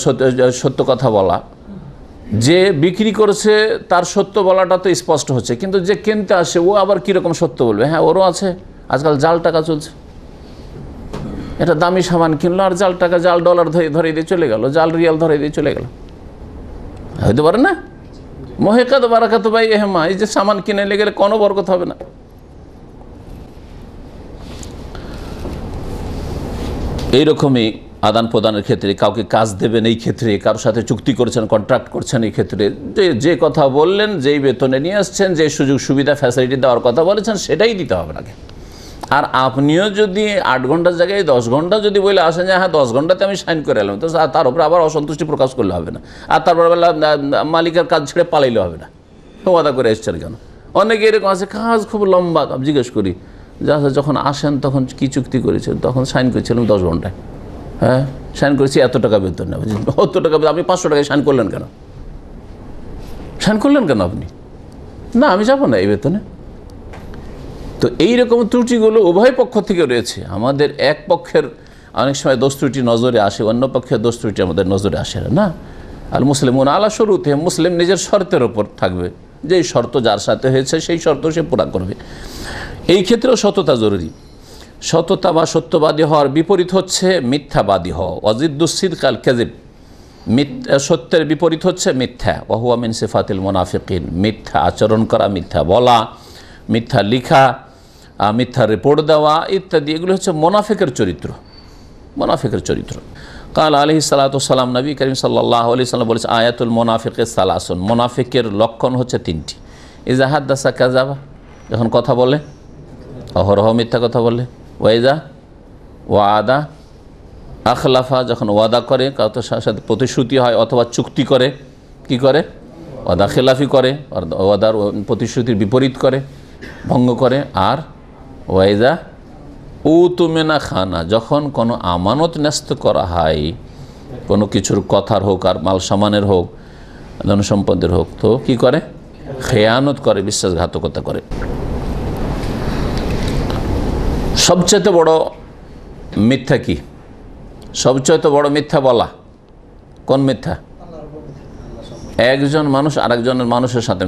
সত্য কথা বলা, যে বিক্রি করছে তার সত্য বলাটা তো স্পষ্ট হচ্ছে, কিন্তু যে কিনতে আসে ও আবার কীরকম সত্য বলবে, হ্যাঁ ওরও আছে, আজকাল জাল টাকা চলছে, এটা দামি সামান কিনলো আর জাল টাকা, জাল ডলার ধরে দিয়ে চলে গেল, জাল রিয়াল ধরে দিয়ে চলে গেল, হইতে পারে না। মুহিকাত বারাকাতু বাই এহমা, এই যে সামান কিনে গেলে কোনো বরকত হবে না। এইরকমই আদান প্রদানের ক্ষেত্রে, কাউকে কাজ দেবেন এই ক্ষেত্রে, কারোর সাথে চুক্তি করছেন, কন্ট্রাক্ট করছেন, এই ক্ষেত্রে যে কথা বললেন, যেই বেতনে নিয়ে আসছেন, যে সুযোগ সুবিধা ফ্যাসিলিটি দেওয়ার কথা বলেছেন সেটাই দিতে হবে নাকি। আর আপনিও যদি 8 ঘন্টার জায়গায় 10 ঘন্টা যদি বলে আসেন যে হ্যাঁ 10 ঘন্টাতে আমি সাইন করে এলাম, তো তার উপরে আবার অসন্তুষ্টি প্রকাশ করলে হবে না, আর তারপর মালিকের কাজ ছেড়ে পালাইলে হবে না, ওয়াদা করে এসছেন কেন। অনেকে এরকম আছে, কাজ খুব লম্বা, জিজ্ঞেস করি যখন আসেন তখন কি চুক্তি করেছেন, তখন সাইন করেছিলাম 10 ঘন্টায়, হ্যাঁ সাইন করেছি এত টাকা বেতন নেব, 70 টাকা, আপনি 500 টাকায় সাইন করলেন কেন, আপনি? না আমি যাবো না এই বেতনে। তো এইরকম ত্রুটিগুলো উভয় পক্ষ থেকে রয়েছে। আমাদের এক পক্ষের অনেক সময় দোষ ত্রুটি নজরে আসে, অন্য পক্ষের দোষ ত্রুটি আমাদের নজরে আসে না। আল মুসলিমুন আলা শুরুতে, মুসলিম নিজের শর্তের ওপর থাকবে, যেই শর্ত যার সাথে হয়েছে সেই শর্ত সে পুরা করবে। এই ক্ষেত্রেও সততা জরুরি। সততা বা সত্যবাদী হওয়ার বিপরীত হচ্ছে মিথ্যাবাদী হওয়া। ওয়াজিদ্দুস সিদক আল কাযিব, সত্যের বিপরীত হচ্ছে মিথ্যা। ওয়া হুয়া মিন সিফাতিল মুনাফিকিন, মিথ্যা আচরণ করা, মিথ্যা বলা, মিথ্যা লিখা, মিথ্যা রিপোর্ট দেওয়া ইত্যাদি, এগুলো হচ্ছে মোনাফিকের চরিত্র, মোনাফিকের চরিত্র। কাল আলাইহিস সালাতু ওয়াস সালাম, নবী করিম সাল্লাল্লাহু আলাইহি সাল্লাম বলেছে, আয়াতুল মুনাফিকে সালাসুন, মোনাফিকের লক্ষণ হচ্ছে তিনটি। ইজা হাদ্দাসা কাযাবা, যখন কথা বলে অহরহ মিথ্যা কথা বলে, ওয়াইজা ওয়াদা আখলাফা, যখন ওয়াদা করে কাউকে সাথে প্রতিশ্রুতি হয় অথবা চুক্তি করে, কি করে? ওয়াদা খেলাফি করে, ওয়াদার প্রতিশ্রুতির বিপরীত করে, ভঙ্গ করে। আর ওয়াইজা উতুমেনা খানা, যখন কোনো আমানত ন্যস্ত করা হয়, কোনো কিছুর কথার হোক আর মাল সামানের হোক, ধনসম্পদের হোক, তো কি করে? খেয়ানত করে, বিশ্বাসঘাতকতা করে। সবচেয়ে বড় মিথ্যা কি? সবচেয়ে বড় মিথ্যা বলা কোন মিথ্যা? একজন মানুষ আরেকজনের মানুষের সাথে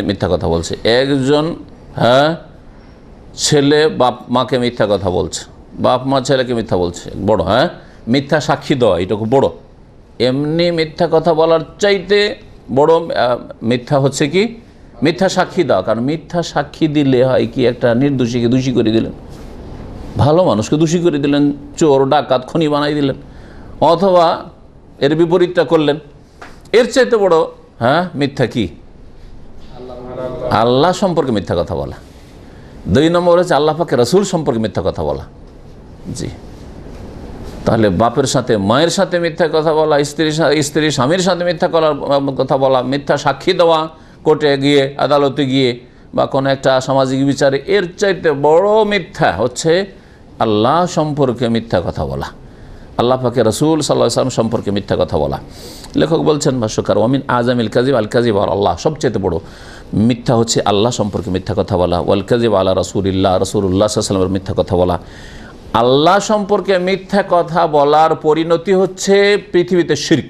মিথ্যা কথা বলছে। একজন ছেলে বাপ মাকে মিথ্যা কথা বলছে, বাপ মা ছেলেকে মিথ্যা বলছে, বড়। মিথ্যা সাক্ষী দেওয়া, এটা খুব বড়। এমনি মিথ্যা কথা বলার চাইতে বড় মিথ্যা হচ্ছে কি? মিথ্যা সাক্ষী দেওয়া। কারণ মিথ্যা সাক্ষী দিলে হয় কি, একটা নির্দোষীকে দোষী করে দিলেন, ভালো মানুষকে দোষী করে দিলেন, চোর ডাকাত খনি বানাই দিলেন, অথবা এর বিপরীতটা করলেন। এর চাইতে বড় মিথ্যা কি? আল্লাহ সম্পর্কে মিথ্যা কথা বলা। 2 নম্বর হচ্ছে আল্লাহ পাকের রাসূল সম্পর্কে মিথ্যা কথা বলা। জি, তাহলে বাপের সাথে মায়ের সাথে মিথ্যা কথা বলা, স্ত্রী স্বামীর সাথে মিথ্যা কথা বলা, মিথ্যা সাক্ষী দেওয়া কোর্টে গিয়ে, আদালতে গিয়ে বা কোনো একটা সামাজিক বিচারে, এর চাইতে বড় মিথ্যা হচ্ছে আল্লাহ সম্পর্কে মিথ্যা কথা বলা, আল্লাহ পাকের রাসূল সাল্লাল্লাহু আলাইহি ওয়াসাল্লাম সম্পর্কে মিথ্যা কথা বলা। লেখক বলছেন, ভাষ্যকার, ওয়ামিন আযামিল কাযিব আল কাযিব আলা আল্লাহ, সবচেয়ে বড় মিথ্যা হচ্ছে আল্লাহ সম্পর্কে মিথ্যা কথা বলা। ওয়াল কাযিব আলা রাসূলিল্লাহ, রাসূলুল্লাহ সাল্লাল্লাহু আলাইহি ওয়াসাল্লামের মিথ্যা কথা বলা। আল্লাহ সম্পর্কে মিথ্যা কথা বলার পরিণতি হচ্ছে পৃথিবীতে শিরক।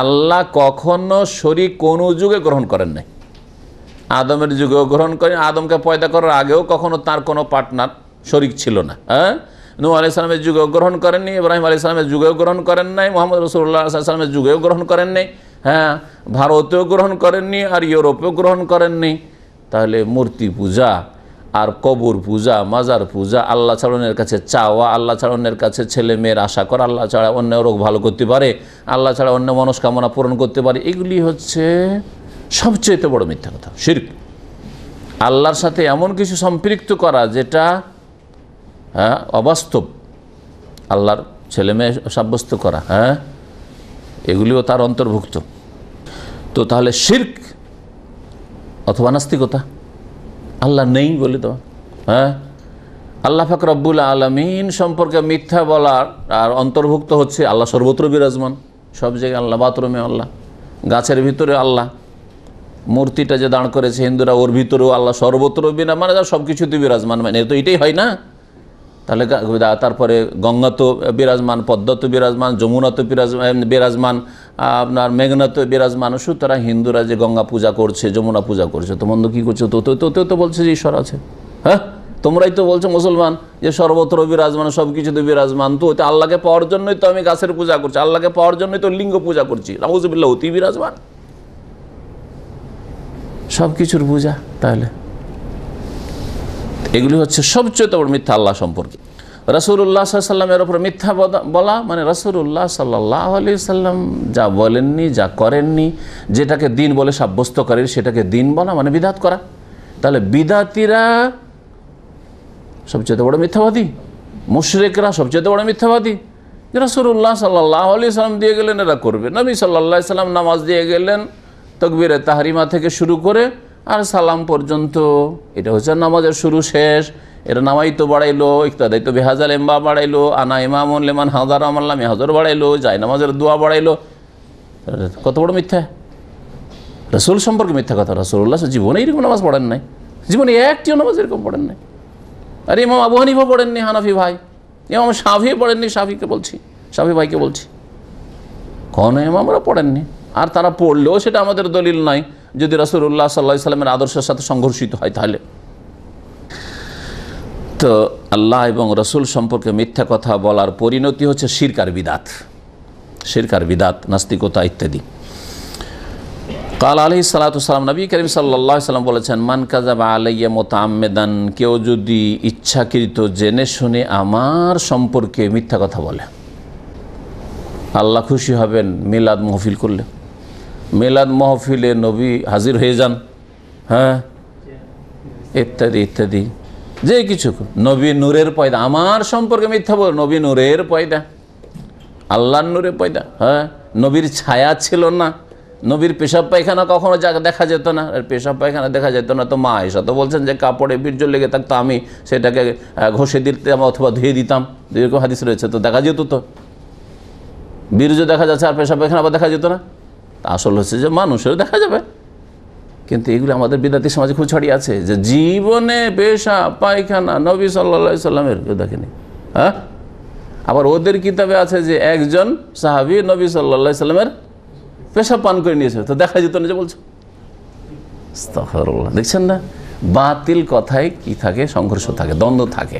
আল্লাহ কখনো শরীক কোনো যুগে গ্রহণ করেন নাই। আদমের যুগেও গ্রহণ করেন, আদমকে পয়দা করার আগেও কখনো তার কোনো পার্টনার শরীক ছিল না। নূহ আলাইহিস সালামের যুগেও গ্রহণ করেননি, ইব্রাহিম আলাইহিস সালামের যুগেও গ্রহণ করেন নাই, মুহাম্মদ রাসূলুল্লাহ সাল্লাল্লাহু আলাইহি ওয়াসাল্লামের যুগেও গ্রহণ করেন নাই, ভারতেও গ্রহণ করেননি, আর ইউরোপেও গ্রহণ করেননি। তাহলে মূর্তি পূজা আর কবর পূজা, মাজার পূজা, আল্লাহ ছাড়া অন্যের কাছে চাওয়া, আল্লাহ ছাড়া অন্যের কাছে ছেলে মেয়ের আশা করা, আল্লাহ ছাড়া অন্য রোগ ভালো করতে পারে, আল্লাহ ছাড়া অন্য মনস্কামনা পূরণ করতে পারে, এগুলি হচ্ছে সবচেয়ে বড় মিথ্যা কথা, শিরক। আল্লাহর সাথে এমন কিছু সম্পৃক্ত করা যেটা অবাস্তব, আল্লাহর ছেলে মেয়ে সাব্যস্ত করা, এগুলিও তার অন্তর্ভুক্ত। তো তাহলে শিরক অথবা নাস্তিকতা, আল্লাহ নেই বলে তো, আল্লাহ পাক রব্বুল আলামিন সম্পর্কে মিথ্যা বলার আর অন্তর্ভুক্ত হচ্ছে আল্লাহ সর্বত্র বিরাজমান, সব জায়গায় আল্লাহ, বাথরুমে আল্লাহ, গাছের ভিতরে আল্লাহ, মূর্তিটা যে দাঁড় করেছে হিন্দুরা ওর ভিতরেও আল্লাহ সর্বত্র বিরাজমান, মানে সব কিছুতে বিরাজমান, মানে তো এটাই হয় না। তাহলে তারপরে গঙ্গা তো বিরাজমান, পদ্মা তো বিরাজমান, যমুনা তো বিরাজমান, আপনার মেঘনা তো বিরাজমান। সুতরাং হিন্দুরা যে গঙ্গা পূজা করছে, যমুনা পূজা করছে, তো মন্দ কী করছে? তো বলছে যে ঈশ্বর আছে। তোমরাই তো বলছো মুসলমান যে সর্বত্র বিরাজমান, সব কিছুতে বিরাজমান, তো আল্লাহকে পাওয়ার জন্যই তো আমি গাছের পূজা করছি, আল্লাহকে পাওয়ার জন্যই তো লিঙ্গ পূজা করছি, নাউযুবিল্লাহ, অতি বিরাজমান সব কিছুর পূজা। তাহলে এগুলি হচ্ছে সবচেয়ে বড় মিথ্যা আল্লাহ সম্পর্কে। রাসূলুল্লাহ সাল্লাল্লাহু আলাইহি ওয়াসাল্লামের উপরে মিথ্যা বলা মানে রাসূলুল্লাহ সাল্লাল্লাহু আলাইহি ওয়াসাল্লাম যা বলেননি, যা করেননি, যেটাকে দিন বলে সাব্যস্ত করেন সেটাকে দিন বলা মানে বিদআত করা। তাহলে বিদআতিরা সবচেয়ে বড় মিথ্যাবাদী, মুশরিকরা সবচেয়ে বড় মিথ্যাবাদী। রাসূলুল্লাহ সাল্লাল্লাহু আলাইহি ওয়াসাল্লাম দিয়ে গেলেন এরা করবে, নবী সাল্লাল্লাহু আলাইহি ওয়াসাল্লাম নামাজ দিয়ে গেলেন তাকবীরে তাহরিমা থেকে শুরু করে আর সালাম পর্যন্ত, এটা হচ্ছে নামাজের শুরু শেষ। এরা নামাই তো বাড়াইলো, ইক্তাদাই তো বেহাজাল এম্বা বাড়াইলো, আনা ইমামুন লিমান হাজার আমাল্লাম হাজার বাড়াইলো, যায় নামাজের দোয়া বাড়াইলো। কত বড় মিথ্যা! রাসূল সম্পর্কে মিথ্যা কথা। রাসূলুল্লাহ জীবনে এরকম নামাজ পড়েন নাই, জীবনে একটিও নামাজ এরকম পড়েন নাই। আর ইমাম আবু হানিফা পড়েননি, হানাফি ভাই, ইমাম শাফি পড়েননি, শাফিকে বলছি, শাফি ভাইকে বলছি, কোন ইমামরা পড়েননি। আর তারা পড়লেও সেটা আমাদের দলিল নয় যদি রাসূলুল্লাহ সাল্লাল্লাহু আলাইহি ওয়াসাল্লামের আদর্শের সাথে সংঘর্ষিত হয়। তাহলে তো আল্লাহ এবং রাসূল সম্পর্কে মিথ্যা কথা বলার পরিণতি হচ্ছে শিরক আর বিদআত, শিরক আর বিদআত, নাস্তিকতা ইত্যাদি। কাল আলাইহিস সালাতু ওয়াস সালাম, নবী করিম সাল্লাল্লাহু আলাইহি সাল্লাম বলেছেন, মান কাযাবা আলাইয়া মুতাআম্মিদান, কেউ যদি ইচ্ছাকৃত জেনে শুনে আমার সম্পর্কে মিথ্যা কথা বলে, আল্লাহ খুশি হবেন মিলাদ মাহফিল করলে। মিলাদ মাহফিলে নবী হাজির হয়ে যান, হ্যাঁ, ইত্যাদি ইত্যাদি, যে কিছু। নবী নূরের পয়দা, আমার সম্পর্কে মিথ্যা বল, নবী নূরের পয়দা, আল্লাহর নূরে পয়দা। হ্যাঁ, নবীর ছায়া ছিল না, নবীর পেশাব পায়খানা কখনো দেখা যেত না। আর পেশাব পায়খানা দেখা যেত না তো মা আয়েশা তো বলছেন যে কাপড়ে বীর্য লেগে থাকতো, আমি সেটাকে ঘষে দিতাম অথবা ধুয়ে দিতাম, যেরকম হাদিস রয়েছে, তো দেখা যেত। তো বীর্য দেখা যাচ্ছে আর পেশাব পায়খানা আবার দেখা যেত না। আসল হচ্ছে যে মানুষেরও দেখা যাবে, কিন্তু এগুলো আমাদের বিদাতি সমাজে খুব ছড়িয়ে আছে, যে জীবনে পেশাব পায়খানা নবী সাল্লাল্লাহু আলাইহি সাল্লামের কেউ দেখেনি। হ্যাঁ, আবার ওদের কিতাবে আছে যে একজন সাহাবী নবী সাল্লাল্লাহু আলাইহি সাল্লামের পেশাব পান করে নিয়েছে, তো দেখা যেত না যে বলছো। আস্তাগফিরুল্লাহ। দেখছেন না, বাতিল কথায় কি থাকে, সংঘর্ষ থাকে, দ্বন্দ্ব থাকে,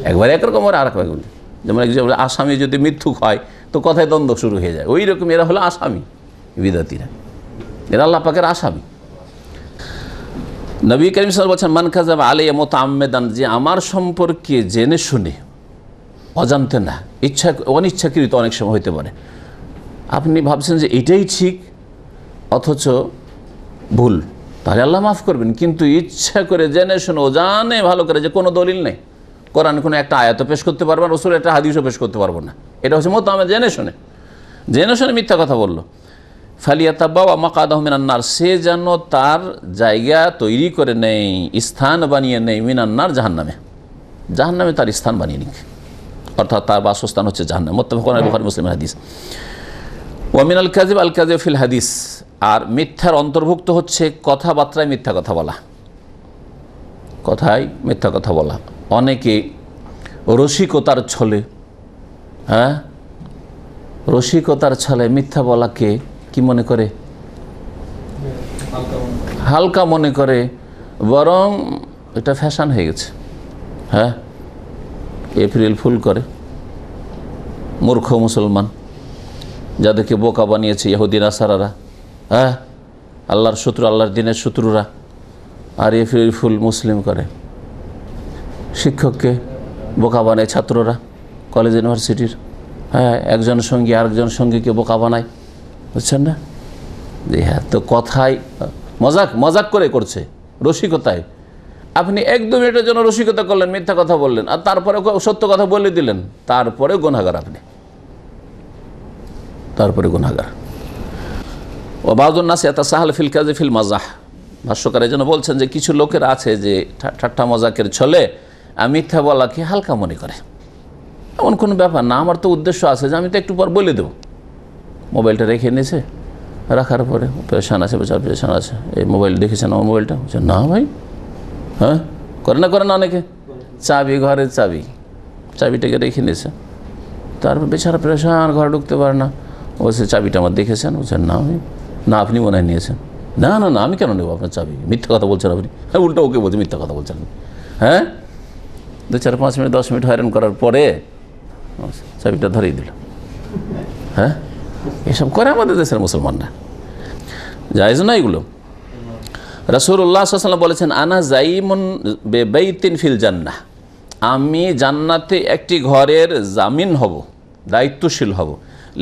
একবার একরকম আর আরেকবার। যেমন একজন আসামি যদি মিথ্যুক হয় তো কথায় দ্বন্দ্ব শুরু হয়ে যায়, ওই রকম এরা হলো আসামি, বিদাতিরা, এরা আল্লাহ পাকের আসামি। নবী করিম সাল্লাল্লাহু আলাইহি ওয়াসাল্লাম বলছেন, মান কাযাবা আলাইয়া মুতাআম্মিদান, যে আমার সম্পর্কে জেনে শুনে, অজান্তে না, অনিচ্ছাকৃত অনেক সময় হতে পারে, আপনি ভাবছেন যে এটাই ঠিক অথচ ভুল, তাহলে আল্লাহ মাফ করবেন। কিন্তু ইচ্ছা করে জেনে শুনে, ও জানে ভালো করে যে কোনো দলিল নেই, কোরআনে কোনো একটা আয়াতও পেশ করতে পারবো না, রাসূলের একটা হাদিসও পেশ করতে পারবো না, এটা হচ্ছে মুতাআম্মিদ, জেনে শুনে মিথ্যা কথা বললো। ফালিয়াতাবাওয়া মাকাদাহু মিনান নার, সে যেন তার জায়গা তৈরি করে নেই, স্থান বানিয়ে নেই, মিনান নার, জাহান্নামে তার স্থান বানিয়ে নিক, অর্থাৎ তার বাসস্থান হচ্ছে জাহান্নাম। মুত্তাফাকুন আলাইহি, বুখারী মুসলিমের হাদিস। ওয়া মিনাল কাযিব আল কাযিব ফিল হাদিস, আর মিথ্যার অন্তর্ভুক্ত হচ্ছে কথাবার্তায় মিথ্যা কথা বলা, কথায় মিথ্যা কথা বলা। অনেকে রসিকতার ছলে, হ্যাঁ, রসিকতার ছলে মিথ্যা বলাকে কি মনে করে, হালকা মনে করে, বরং এটা ফ্যাশন হয়ে গেছে। হ্যাঁ, এপ্রিল ফুল করে মূর্খ মুসলমান, যাদেরকে বোকা বানিয়েছে ইহুদি নাসারারা, হ্যাঁ, আল্লাহর শত্রু, আল্লাহর দিনের শত্রুরা, আর এপ্রিল ফুল মুসলিম করে। শিক্ষককে বোকা বানায় ছাত্ররা, কলেজ ইউনিভার্সিটির, হ্যাঁ, একজন সঙ্গী আরেকজন সঙ্গীকে বোকা বানায়, বুঝছেন না? জি হ্যাঁ, তো কথায় মজাক করে করছে, রসিকতায়। আপনি 1-2 মিনিটের জন্য রসিকতা করলেন, মিথ্যা কথা বললেন, আর তারপরে সত্য কথা বলে দিলেন, তারপরে গুনাহগার আপনি, তারপরে গুনাহগার। ও বাযুন নাস ইয়াতাসাহাল ফিল কাযিব ফিল মাযাহ, ভাষ্যকার এই জন্য বলছেন যে কিছু লোকের আছে যে ঠাট্টা মজাকের ছলে মিথ্যা বলাকে হালকা মনে করে, এমন কোনো ব্যাপার না, আমার তো উদ্দেশ্য আছে যে আমি তো একটু পর বলে দেবো। মোবাইলটা রেখে নিয়েছে, রাখার পরে পেরেশান আছে, বেচার পেরেশান আছে, এই মোবাইল দেখেছেন আমার মোবাইলটা, বলছে না ভাই, হ্যাঁ, করে না অনেকে, চাবি, ঘরের চাবিটাকে রেখে নিয়েছে, তারপর বেচারা পেরেশান, ঘরে ঢুকতে পারে না, বলছে চাবিটা আমার দেখেছেন, বলছেন না আমি, না আপনি মনে হয় নিয়েছেন, না আমি কেন নেবো আপনার চাবি, মিথ্যা কথা বলছেন আপনি। হ্যাঁ, উল্টা ওকে বলছে মিথ্যা কথা বলছেন। হ্যাঁ, 2-4-5 মিনিট 10 মিনিট হয়রান করার পরে চাবিটা ধরেই দিল। হ্যাঁ, এসব করে আমাদের দেশের মুসলমানরা, জায়েজ না এগুলো। রাসূলুল্লাহ সাল্লাল্লাহু আলাইহি ওয়াসাল্লাম বলেছেন, আনা যাইমুন বিবাইতিন ফিল জান্নাহ, আমি জান্নাতে একটি ঘরের জামিন হব, দায়িত্বশীল হব,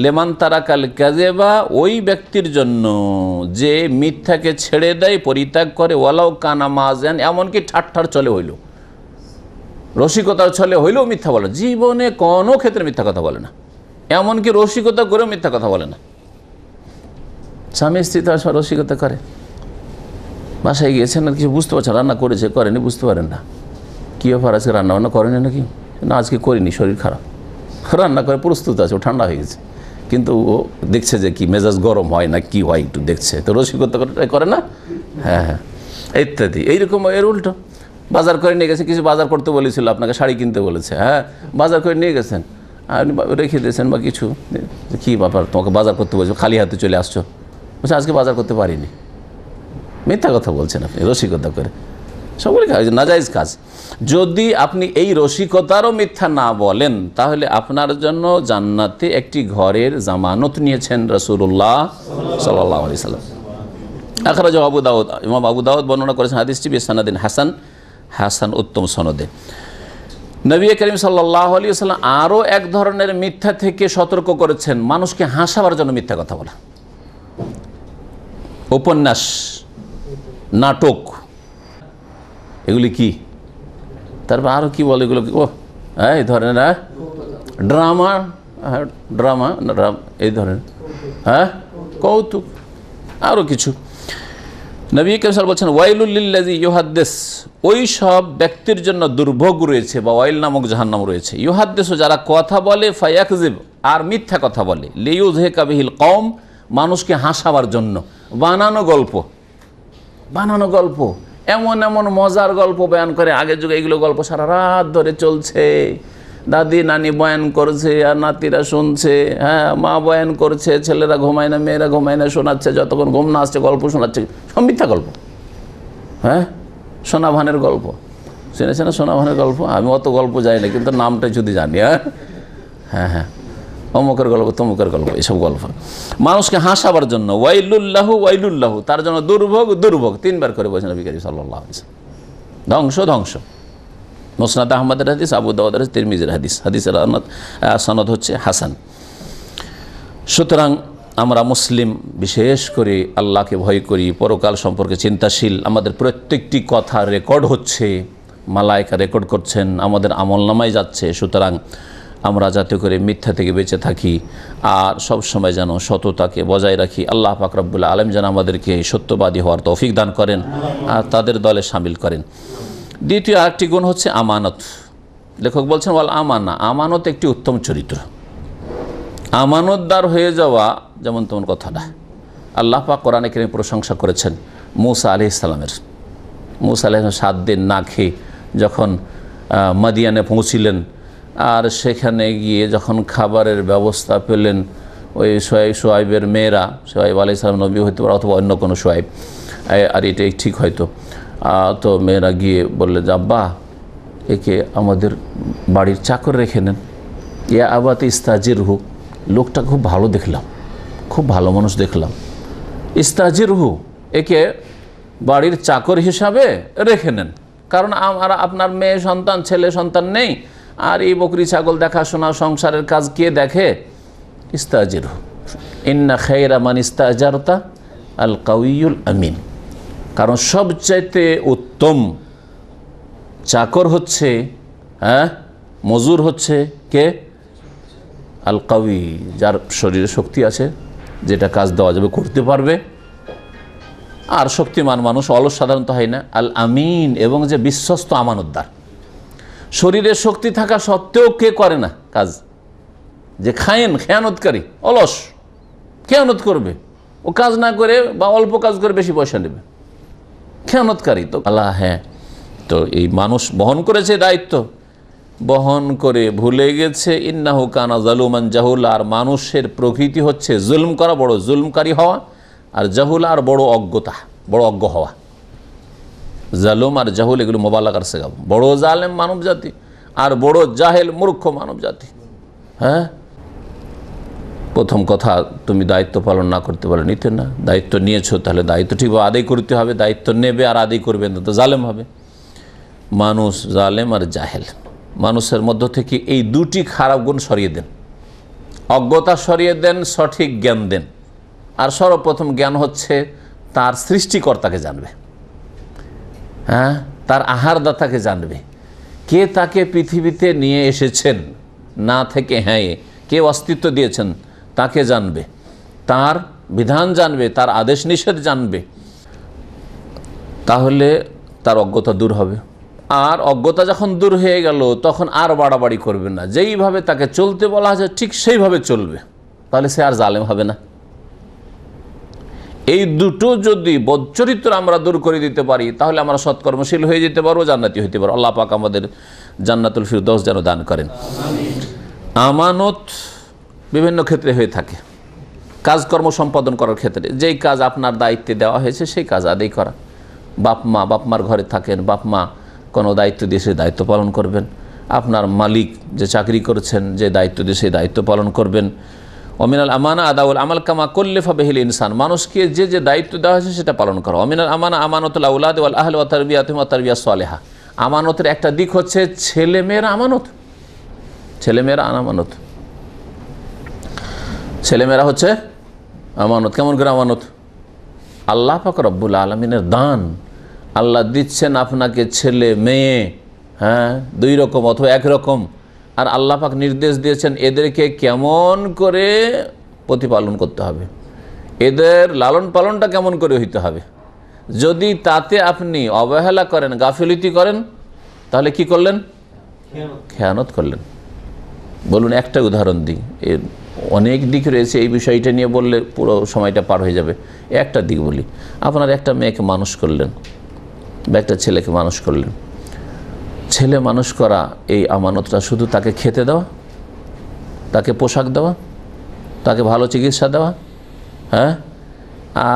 লেমান তারাকাল কাযিবা, ওই ব্যক্তির জন্য যে মিথ্যাকে ছেড়ে দেয়, পরিত্যাগ করে, ওয়ালাউ কানা মাযান, এমনকি ঠাট্টার চলে হইল, রসিকতার ছলে হইলেও মিথ্যা বলে, জীবনে কোনো ক্ষেত্রে মিথ্যা কথা বলে না, এমনকি রসিকতা করেও মিথ্যা কথা বলে না। স্বামী স্ত্রী তো আসলে রসিকতা করে, বাসায় গিয়েছেন আর কিছু বুঝতে পারছেন, রান্না করেছে করেনি বুঝতে পারেন না, কী ব্যাপার আজকে রান্না বান্না করেনি নাকি, না আজকে করিনি, শরীর খারাপ, রান্না করে প্রস্তুত আছে, ও ঠান্ডা হয়ে গেছে, কিন্তু ও দেখছে যে কি মেজাজ গরম হয় না কি হয় একটু দেখছে, তো রসিকতা করে না, হ্যাঁ, ইত্যাদি। এইরকম এর উল্টো, বাজার করে নিয়ে গেছে, কিছু বাজার করতে বলেছিল, আপনাকে শাড়ি কিনতে বলেছে, হ্যাঁ, বাজার করে নিয়ে গেছেন, আপনি রেখে দিয়েছেন বা কিছু, কী ব্যাপার তোমাকে বাজার করতে বলছো, খালি হাতে চলে আসছো, বলছে আজকে বাজার করতে পারিনি, মিথ্যা কথা বলছেন আপনি, রসিকতা করে, সবগুলি নাজায়েজ কাজ। যদি আপনি এই রসিকতারও মিথ্যা না বলেন, তাহলে আপনার জন্য জান্নাতে একটি ঘরের জামানত নিয়েছেন রাসূলুল্লাহ সাল্লাল্লাহু আলাইহি ওয়াসাল্লাম। আখরাজাহু আবু দাউদ, ইমাম আবু দাউদ বর্ণনা করেছেন হাদিসটি বিসনাদিন হাসান, হাসান উত্তম সনদে। নবী করিম সাল্লাল্লাহু আলাইহি ওয়াসাল্লাম আরও এক ধরনের মিথ্যা থেকে সতর্ক করেছেন, মানুষকে হাসাবার জন্য মিথ্যা কথা বলা। উপন্যাস, নাটক, এগুলি কি, তারপর আরও কি বলে এগুলো, ও এই ধরনের ড্রামা, ড্রামা এই ধরনের, হ্যাঁ কৌতুক, আরও কিছু। নবী করিম সাল্লাল্লাহু বলছেন ওয়াইলুল লিল্লাযী ইউহাদ্দিস, ওই সব ব্যক্তির জন্য দুর্ভোগ রয়েছে বা ওয়াইল নামক জাহান্নাম রয়েছে। ইউহাদ্দিস, যারা কথা বলে, ফায়াকযিব, আর মিথ্যা কথা বলে, লিইউযহিকা বিহিল কওম, মানুষকে হাসাবার জন্য। বানানো গল্প, বানানো গল্প, এমন এমন মজার গল্প বয়ান করে। আগের যুগে এইগুলো গল্প সারা রাত ধরে চলছে, দাদি নানি বয়ান করছে আর নাতিরা শুনছে, হ্যাঁ মা বয়ান করছে, ছেলেরা ঘুমায় না, মেয়েরা ঘুমায় না, শোনাচ্ছে, যতক্ষণ ঘুম না আসছে গল্প শোনাচ্ছে, সব মিথ্যা গল্প। হ্যাঁ, সোনাভানের গল্প শুনেছে না? সোনাভানের গল্প, আমি অত গল্প যাই না, কিন্তু নামটা যদি জানি। হ্যাঁ হ্যাঁ, অমুকের গল্প, তমুকের গল্প, এসব গল্প মানুষকে হাসাবার জন্য। ওয়াইলুল্লাহু ওয়াইলুল্লাহু, তার জন্য দুর্ভোগ দুর্ভোগ, তিনবার করে বলছেন নবী করিম সাল্লাল্লাহু আলাইহি ওয়াসাল্লাম। ধ্বংস ধ্বংস। মুসনাদ আহমদের হাদিস, আবু দাউদের হাদিস, তিরমিজির হাদিস, হাদিসের সনদ হচ্ছে হাসান। সুতরাং আমরা মুসলিম বিশেষ করে আল্লাহকে ভয় করি, পরকাল সম্পর্কে চিন্তাশীল। আমাদের প্রত্যেকটি কথা রেকর্ড হচ্ছে, মালায়েকা রেকর্ড করছেন, আমাদের আমলনামায় যাচ্ছে। সুতরাং আমরা যাতে করে মিথ্যা থেকে বেঁচে থাকি আর সব সময় যেন সততাকে বজায় রাখি। আল্লাহ পাক রব্বুল আলামিন যেন আমাদেরকে সত্যবাদী হওয়ার তৌফিক দান করেন আর তাদের দলে শামিল করেন। দ্বিতীয় আরেকটি গুণ হচ্ছে আমানত। লেখক বলছেন ওয়াল আমানা, আমানত একটি উত্তম চরিত্র। আমানতদার হয়ে যাওয়া যেমন তেমন কথা না। আল্লাহ পাক কোরআনে কারীমে প্রশংসা করেছেন মূসা আলাইহিস সালামের। মূসা আলাইহিস সালাম 7 দিন না খেয়ে যখন মাদিয়ানে পৌঁছিলেন, আর সেখানে গিয়ে যখন খাবারের ব্যবস্থা পেলেন, ওই সোয়াইবের মেয়েরা, সোয়াইব আলাইহিস সালাম নবী হইতে পারে অথবা অন্য কোনো সোয়াইব, আর এটাই ঠিক হয়তো, তো মেয়েরা গিয়ে বললে যে আব্বা, একে আমাদের বাড়ির চাকর রেখে নেন। ইয়া আবাতে ইস্তাজিরহু, লোকটা খুব ভালো দেখলাম, খুব ভালো মানুষ দেখলাম, ইস্তাজিরহু, একে বাড়ির চাকর হিসাবে রেখে নেন, কারণ আপনার মেয়ে সন্তান, ছেলে সন্তান নেই, আর এই বকরি ছাগল দেখাশোনা সংসারের কাজ কে দেখে? ইস্তাজিরহু, ইন্না খায়রা মান ইস্তাজারতা আল কাউইয়ুল আমিন। কারণ সবচাইতে উত্তম চাকর হচ্ছে, হ্যাঁ মজুর হচ্ছে কে? আল কাউই, যার শরীরে শক্তি আছে, যেটা কাজ দেওয়া যাবে করতে পারবে। আর শক্তিমান মানুষ অলস সাধারণত হয় না। আল আমিন, এবং যে বিশ্বস্ত আমানতদার। শরীরে শক্তি থাকা সত্ত্বেও কে করে না কাজ? যে খেয়ানতকারী, অলস, খেয়ানত করবে, ও কাজ না করে বা অল্প কাজ করে বেশি পয়সা নেবে, খেয়ানতকারী। তো আল্লাহ, হ্যাঁ, তো এই মানুষ বহন করেছে দায়িত্ব, বহন করে ভুলে গেছে ইন্নাহু কানা জালুমান জাহুলা। আর মানুষের প্রকৃতি হচ্ছে জুলম করা, বড় জুলমকারী হওয়া, আর জাহুলা আর বড় অজ্ঞতা, বড় অজ্ঞ হওয়া। জালুম আর জাহুল এগুলো মোবালাগার সেগাব, বড় জালেম মানব জাতি আর বড় জাহেল মূর্খ মানব জাতি। হ্যাঁ, প্রথম কথা, তুমি দায়িত্ব পালন না করতে পারলে নিতে না। দায়িত্ব নিয়েছো, তাহলে দায়িত্ব ঠিকভাবে আদায় করতে হবে। দায়িত্ব নেবে আর আদায় করবে না তো জালেম হবে। মানুষ জালেম আর জাহেল, মানুষের মধ্য থেকে এই দুটি খারাপ গুণ সরিয়ে দেন। অজ্ঞতা সরিয়ে দেন, সঠিক জ্ঞান দেন। আর সর্বপ্রথম জ্ঞান হচ্ছে তার সৃষ্টিকর্তাকে জানবে, হ্যাঁ, তার আহারদাতাকে জানবে, কে তাকে পৃথিবীতে নিয়ে এসেছেন না থেকে, হ্যাঁ কে অস্তিত্ব দিয়েছেন তাকে জানবে, তার বিধান জানবে, তার আদেশ নিষেধ জানবে, তাহলে তার অজ্ঞতা দূর হবে। আর অজ্ঞতা যখন দূর হয়ে গেল, তখন আর বাড়াবাড়ি করবে না। যেইভাবে তাকে চলতে বলা হয়েছে ঠিক সেইভাবে চলবে, তাহলে সে আর জালেম হবে না। এই দুটো যদি বদচরিত্র আমরা দূর করে দিতে পারি, তাহলে আমরা সৎকর্মশীল হয়ে যেতে পারবো, জান্নাতি হইতে পারবো। আল্লাহ পাক আমাদের জান্নাতুল ফিরদৌস যেন দান করেন। আমানত বিভিন্ন ক্ষেত্রে হয়ে থাকে। কাজকর্ম সম্পাদন করার ক্ষেত্রে, যেই কাজ আপনার দায়িত্বে দেওয়া হয়েছে সেই কাজ আদায় করা। বাপমার ঘরে থাকেন, বাপমা কোনো দায়িত্ব দিয়ে সেই দায়িত্ব পালন করবেন। আপনার মালিক যে চাকরি করছেন, যে দায়িত্ব দিয়ে সেই দায়িত্ব পালন করবেন। অমিনাল আমানা আদাউল আমাল কামা কল্লিফা বিহিল ইনসান, মানুষকে যে যে দায়িত্ব দেওয়া হয়েছে সেটা পালন করা। অমিনাল আমানা আমানতুল আউলাদ ওয়াল আহল ওয়া তারবিয়াতুহুম ওয়া তারবিয়া সালেহা, আমানতের একটা দিক হচ্ছে ছেলেমেয়ের আমানত। ছেলেমেয়েরা আমানত, ছেলেমেয়েরা হচ্ছে আমানত। কেমন করে আমানত? আল্লাহ পাক রব্বুল আলামিনের দান। আল্লাহ দিচ্ছেন আপনাকে ছেলে মেয়ে, হ্যাঁ, দুই রকম অথবা একরকম, আর আল্লাহ পাক নির্দেশ দিয়েছেন এদেরকে কেমন করে প্রতিপালন করতে হবে, এদের লালন পালনটা কেমন করে হইতে হবে। যদি তাতে আপনি অবহেলা করেন, গাফিলতি করেন, তাহলে কি করলেন? খেয়ানত করলেন। বলুন একটা উদাহরণ দিই, এর অনেক দিক রয়েছে, এই বিষয়টা নিয়ে বললে পুরো সময়টা পার হয়ে যাবে। একটা দিক বলি, আপনার একটা মেয়েকে মানুষ করলেন বা একটা ছেলেকে মানুষ করলেন। ছেলে মানুষ করা এই আমানতটা শুধু তাকে খেতে দেওয়া, তাকে পোশাক দেওয়া, তাকে ভালো চিকিৎসা দেওয়া, হ্যাঁ,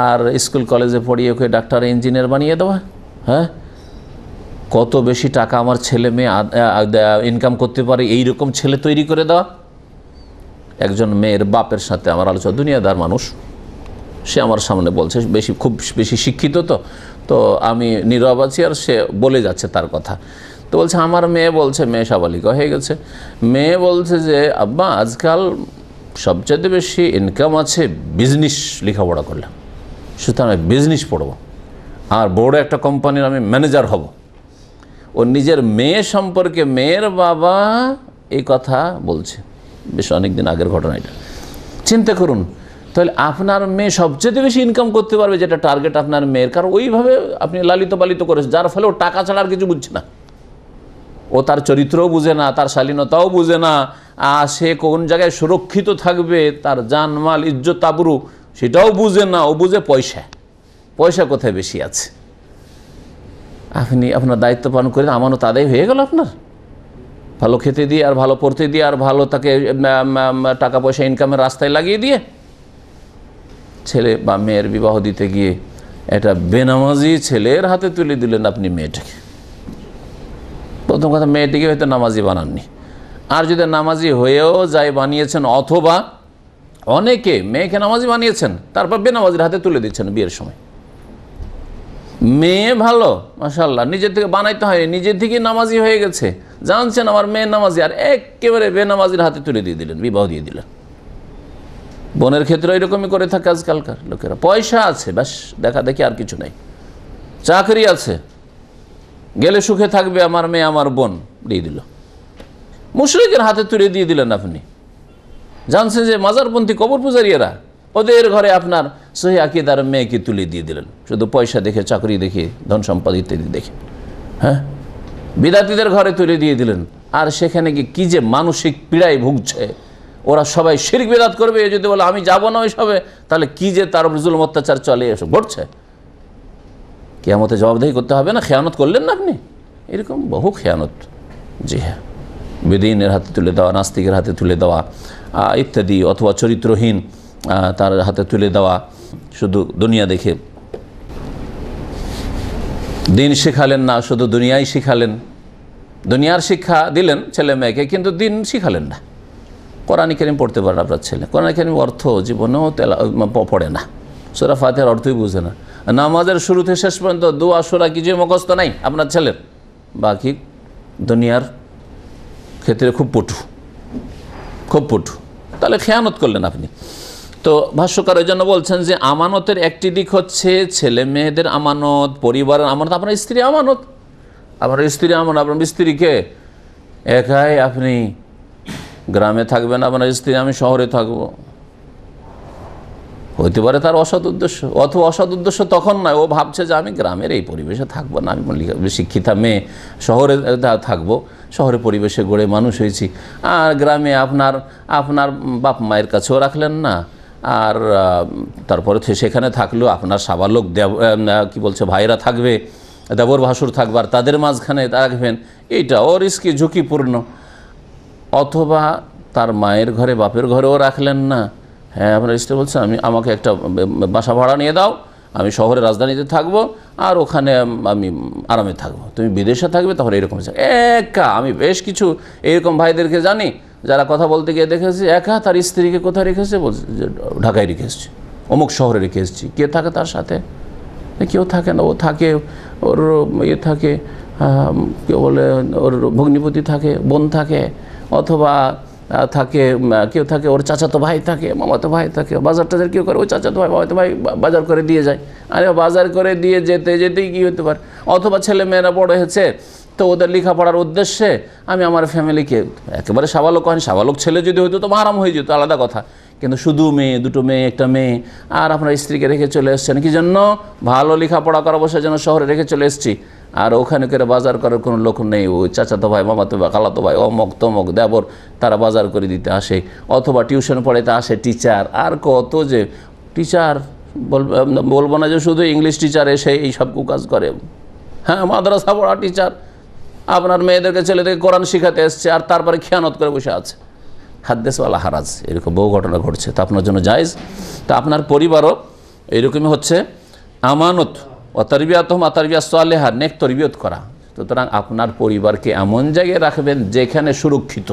আর স্কুল কলেজে পড়িয়ে ওকে ডাক্তার ইঞ্জিনিয়ার বানিয়ে দেওয়া, হ্যাঁ, কত বেশি টাকা আমার ছেলে মেয়ে ইনকাম করতে পারে এই রকম ছেলে তৈরি করে দেওয়া। একজন মেয়ের বাপের সাথে আমার আলোচনা, দুনিয়াদার মানুষ, সে আমার সামনে বলছে, খুব বেশি শিক্ষিত, তো আমি নীরব আছি, আর সে বলে যাচ্ছে তার কথা। তো বলছে আমার মেয়ে বলছে, মেয়ে সাবালিকা হয়ে গেছে, মেয়ে বলছে যে আব্বা আজকাল সবচেয়ে বেশি ইনকাম আছে বিজনেস লেখাপড়া করলাম, সুতরাং আমি বিজনেস পড়ব আর বড় একটা কোম্পানির আমি ম্যানেজার হব। ও নিজের মেয়ে সম্পর্কে মেয়ের বাবা এই কথা বলছে, বেশ অনেকদিন আগের ঘটনা এটা। চিন্তা করুন, তাহলে আপনার মেয়ে সবচেয়ে বেশি ইনকাম করতে পারবে, যেটা টার্গেট আপনার মেয়ের, কারণ ওইভাবে আপনি লালিত পালিত করেছেন, যার ফলে ও টাকা ছাড়া আর কিছু বুঝছে না। ও তার চরিত্রও বুঝে না, তার শালীনতাও বুঝে না, আর সে কোন জায়গায় সুরক্ষিত থাকবে, তার জানমাল ইজ্জত আবরু সেটাও বুঝে না। ও বুঝে পয়সা, পয়সা কোথায় বেশি আছে। আপনি আপনার দায়িত্ব পালন করে আমানত আদায় হয়ে গেল আপনার, ভালো খেতে দিয়ে আর ভালো পড়তে দিয়ে আর ভালো তাকে টাকা পয়সা ইনকামের রাস্তায় লাগিয়ে দিয়ে, ছেলে বা মেয়ের বিবাহ দিতে গিয়ে এটা বেনামাজি ছেলের হাতে তুলে দিলেন আপনি মেয়েটাকে। প্রথম কথা, মেয়েটিকে হয়তো নামাজি বানাননি, আর যদি নামাজি হয়েও যায় বানিয়েছেন, অথবা অনেকে মেয়েকে নামাজি বানিয়েছেন তারপর বেনামাজির হাতে তুলে দিচ্ছেন বিয়ের সময়। মেয়ে ভালো মাশাআল্লাহ, নিজের থেকে বানাইতে হয়, নিজের থেকে নামাজি হয়ে গেছে, জানছেন আমার মেয়ে নামাজি, আর একেবারে বেনামাজির হাতে তুলে দিয়ে দিলেন, বিবাহ দিয়ে দিলেন। বোনের ক্ষেত্রে এরকমই করে থাকে আজকালকার লোকেরা। পয়সা আছে, ব্যাস দেখা দেখি, আর কিছু নাই, চাকরি আছে, গেলে সুখে থাকবে আমার মেয়ে আমার বোন, দিয়ে দিল। মুশরিকের হাতে তুলে দিয়ে দিলেন আপনি। জানছেন যে মাজারপন্থী কবর পূজারীরা, ওদের ঘরে আপনার সহি আকীদার মেয়েকে তুলে দিয়ে দিলেন, শুধু পয়সা দেখে, চাকরি দেখে, ধন সম্পদ ইত্যাদি দেখে। হ্যাঁ, বিদাতীদের ঘরে তুলে দিয়ে দিলেন, আর সেখানে কি যে মানসিক পীড়ায় ভুগছে। ওরা সবাই শিরক বিদআত করবে, যদি বলে আমি যাব না ওই সবে, তাহলে কি যে তার জুলুম অত্যাচার চলে এসব ঘটছে। কিয়ামতে জবাবদেহি করতে হবে না? খেয়ানত করলেন না আপনি, এরকম বহু খেয়ানত। জি হ্যাঁ, বেদিনের হাতে তুলে দেওয়া, নাস্তিকের হাতে তুলে দেওয়া ইত্যাদি, অথবা চরিত্রহীন তার হাতে তুলে দেওয়া, শুধু দুনিয়া দেখে। দিন শেখালেন না, শুধু দুনিয়াই শিখালেন। দুনিয়ার শিক্ষা দিলেন ছেলে মেয়েকে, কিন্তু দিন শিখালেন না। কোরআন কারীম পড়তে পারেন আপনার ছেলে, কোরআন কারীম অর্থ জীবনেও পড়ে না, সূরা ফাতিহার অর্থই বুঝে না, নামাজের শুরু থেকে শেষ পর্যন্ত দোয়া সূরা কিছুই মুখস্থ নাই আপনার ছেলের। বাকি দুনিয়ার ক্ষেত্রে খুব পটু, খুব পটু। তাহলে খেয়ানত করলেন আপনি। তো ভাষ্যকার এই জন্য বলছেন যে আমানতের একটি দিক হচ্ছে ছেলে মেয়েদের আমানত, পরিবারের আমানত, আপনার স্ত্রী আমানত, আপনার স্ত্রী আমানত। আপনার স্ত্রীকে একাই আপনি গ্রামে থাকবেন, আপনার স্ত্রী আমি শহরে থাকবো, হইতে পারে তার অসৎ উদ্দেশ্য, অথবা অসৎ উদ্দেশ্য তখন নয়, ও ভাবছে যে আমি গ্রামের এই পরিবেশে থাকবো না, আমি শিক্ষিতা মেয়ে শহরে থাকবো, শহরে পরিবেশে গড়ে মানুষ হয়েছি, আর গ্রামে আপনার বাপ মায়ের কাছেও রাখলেন না, আর তারপরে সেখানে থাকলেও আপনার সাবালক কি বলছে ভাইরা থাকবে, দেবর ভাসুর থাকবে, আর তাদের মাঝখানে রাখবেন, এইটাও রিস্কি, ঝুঁকিপূর্ণ। অথবা তার মায়ের ঘরে বাপের ঘরেও রাখলেন না। হ্যাঁ, আপনার স্ত্রী বলছে আমাকে একটা বাসা ভাড়া নিয়ে দাও, আমি শহরে রাজধানীতে থাকবো, আর ওখানে আমি আরামে থাকবো, তুমি বিদেশে থাকবে, তখন এরকম একা। আমি বেশ কিছু এরকম ভাইদেরকে জানি, যারা কথা বলতে গিয়ে দেখেছি একা তার স্ত্রীকে কোথায় রেখেছে, বলছে যে ঢাকায় রেখে এসেছি, অমুক শহরে রেখে এসেছি। কে থাকে তার সাথে? কেউ থাকে না, ও থাকে ওর থাকে কেউ বলে ওর ভগ্নিপতি থাকে, বোন থাকে, অথবা থাকে কেউ থাকে ওর চাচাতো ভাই থাকে, মামাতো ভাই থাকে। বাজার টাজার কেউ করে ওই চাচাতো ভাই মামাতো ভাই বাজার করে দিয়ে যায়। আরে বাজার করে দিয়ে যেতে যেতেই কী হতে পারে, অথবা ছেলে মেয়েরা বড় হয়েছে তো ওদের লেখাপড়ার উদ্দেশ্যে আমি আমার ফ্যামিলিকে, একেবারে সাবালক হয়নি, সাবালক ছেলে যদি হইতো তো মাহারাম হয়ে যেত, আলাদা কথা, কিন্তু শুধু মেয়ে, দুটো মেয়ে, একটা মেয়ে, আর আপনার স্ত্রীকে রেখে চলে এসছেন কি জন্য? ভালো লেখাপড়া করা বসে যেন শহরে রেখে চলে এসছি, আর ওখানে করে বাজার করার কোনো লোক নেই। ওই চাচাতো ভাই, মামাতো ভাই, খালাতো ভাই, অমক তমক দেবর, তারা বাজার করে দিতে আসে, অথবা টিউশন পড়াইতে আসে টিচার। আর কত যে টিচার, বলবো না যে শুধু ইংলিশ টিচার এসে এই সব কাজ করে, হ্যাঁ মাদ্রাসা পড়া টিচার আপনার মেয়েদেরকে ছেলেদেরকে কোরআন শিখাতে এসছে, আর তারপরে খেয়ানত করে বসে আছে। হাদ্দেসওয়ালা হারাজ, এরকম বহু ঘটনা ঘটছে। তা আপনার জন্য জায়েজ, তা আপনার পরিবারও এইরকমই হচ্ছে আমানত ও তারবিয়াতুহুম তারবিয়াত সালেহা, নেক তরবিয়ত করা। সুতরাং আপনার পরিবারকে এমন জায়গায় রাখবেন যেখানে সুরক্ষিত।